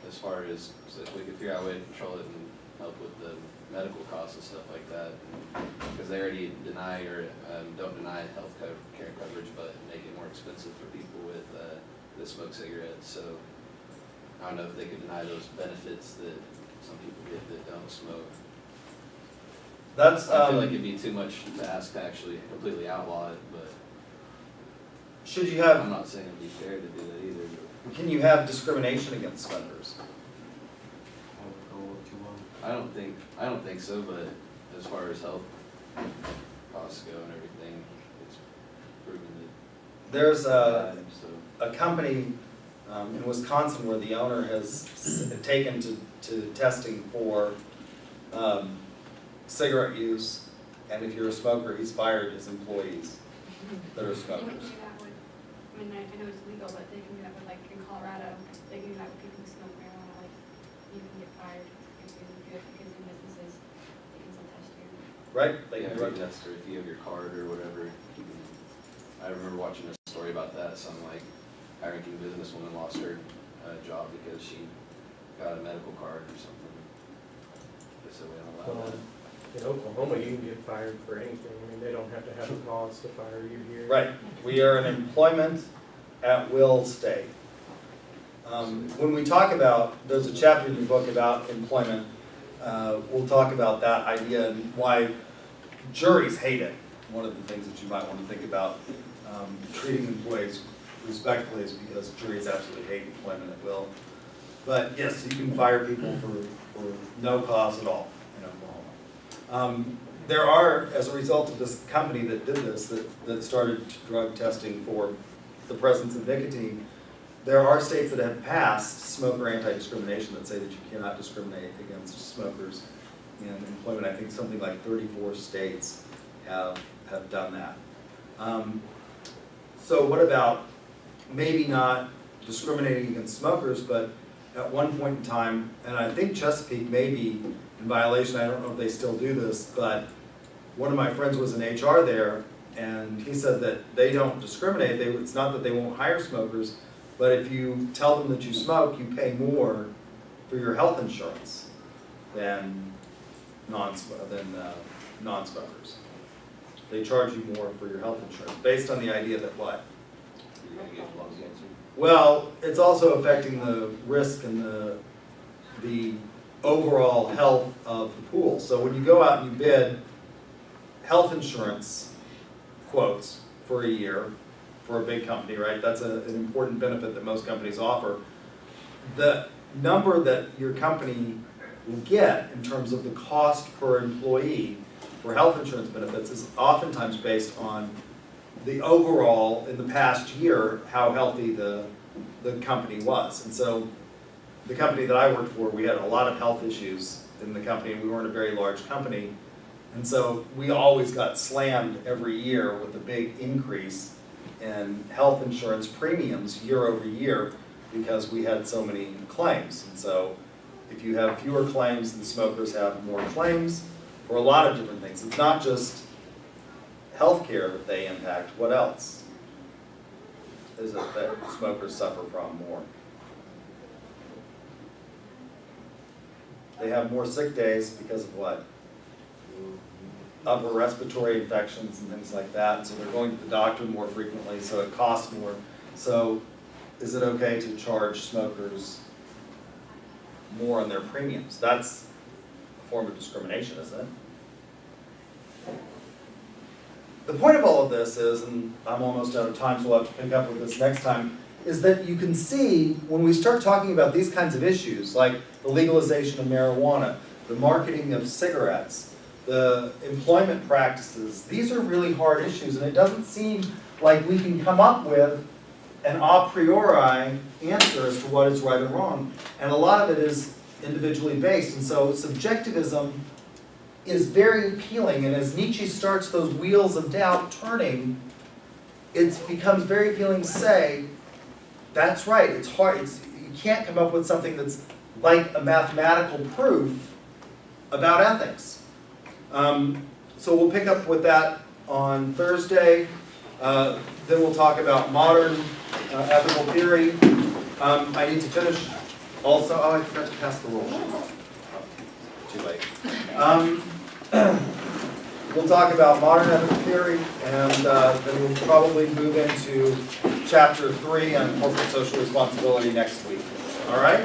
as far as, so if we could figure out a way to control it and help with the medical costs and stuff like that. Because they already deny or don't deny health care coverage, but make it more expensive for people that smoke cigarettes. So I don't know if they could deny those benefits that some people get that don't smoke. That's, I feel like it'd be too much to ask to actually completely outlaw it, but should you I'm have, not saying it'd be fair to do that either. can you have discrimination against smokers? I would go with 2-1. I don't think so, but as far as health costs go and everything, it's proven There's that. a company in Wisconsin where the owner has taken to testing for cigarette use, and if you're a smoker, he's fired his employees that are You can smokers. do that with, I mean, I know it's legal, but they can do that with, like, in Colorado, they can do that with people who smoke marijuana, like, you can get fired if you do it because in businesses, they can still test you. Right? They Yeah, can drug drug test, or if you have your card or whatever, you can, I remember watching a story about that, some like high-ranking businesswoman lost her job because she got a medical card or something. So we don't allow that. In Oklahoma, you can get fired for anything. I mean, they don't have to have a cause to fire you here. Right. We are an employment at will state. When we talk about, there's a chapter in your book about employment. We'll talk about that idea and why juries hate it. One of the things that you might want to think about treating employees respectfully is because juries absolutely hate employment at will. But yes, you can fire people for no cause at all in Oklahoma. There are, as a result of this company that did this, that started drug testing for the presence of nicotine, there are states that have passed smoker anti-discrimination that say that you cannot discriminate against smokers in employment. I think something like 34 states have done that. So what about maybe not discriminating against smokers, but at one point in time, and I think Chesapeake may be in violation, I don't know if they still do this, but one of my friends was in HR there, and he said that they don't discriminate. It's not that they won't hire smokers, but if you tell them that you smoke, you pay more for your health insurance than non-smokers. They charge you more for your health insurance, based on the idea that what? You're gonna get lung cancer. Well, it's also affecting the risk and the overall health of the pool. So when you go out and you bid health insurance quotes for a year for a big company, right? That's an important benefit that most companies offer. The number that your company will get in terms of the cost per employee for health insurance benefits is oftentimes based on the overall, in the past year, how healthy the company was. And so the company that I worked for, we had a lot of health issues in the company, and we weren't a very large company. And so we always got slammed every year with a big increase in health insurance premiums year over year because we had so many claims. And so if you have fewer claims, the smokers have more claims for a lot of different things. It's not just healthcare that they impact. What else is it that smokers suffer from more? They have more sick days because of what? Upper respiratory infections and things like that. So they're going to the doctor more frequently, so it costs more. So is it okay to charge smokers more on their premiums? That's a form of discrimination, isn't it? the point of all of this is, and I'm almost out of time, so we'll have to pick up with this next time, is that you can see when we start talking about these kinds of issues, like the legalization of marijuana, the marketing of cigarettes, the employment practices, these are really hard issues, and it doesn't seem like we can come up with an a priori answer as to what is right or wrong. And a lot of it is individually based, and so subjectivism is very appealing, and as Nietzsche starts those wheels of doubt turning, it becomes very appealing to say, that's right, it's hard, you can't come up with something that's like a mathematical proof about ethics. So we'll pick up with that on Thursday. Then we'll talk about modern ethical theory. I need to finish also, oh, I forgot to pass the roll. Oh, too late. We'll talk about modern ethical theory, and then we'll probably move into chapter 3 on corporate social responsibility next week. All right?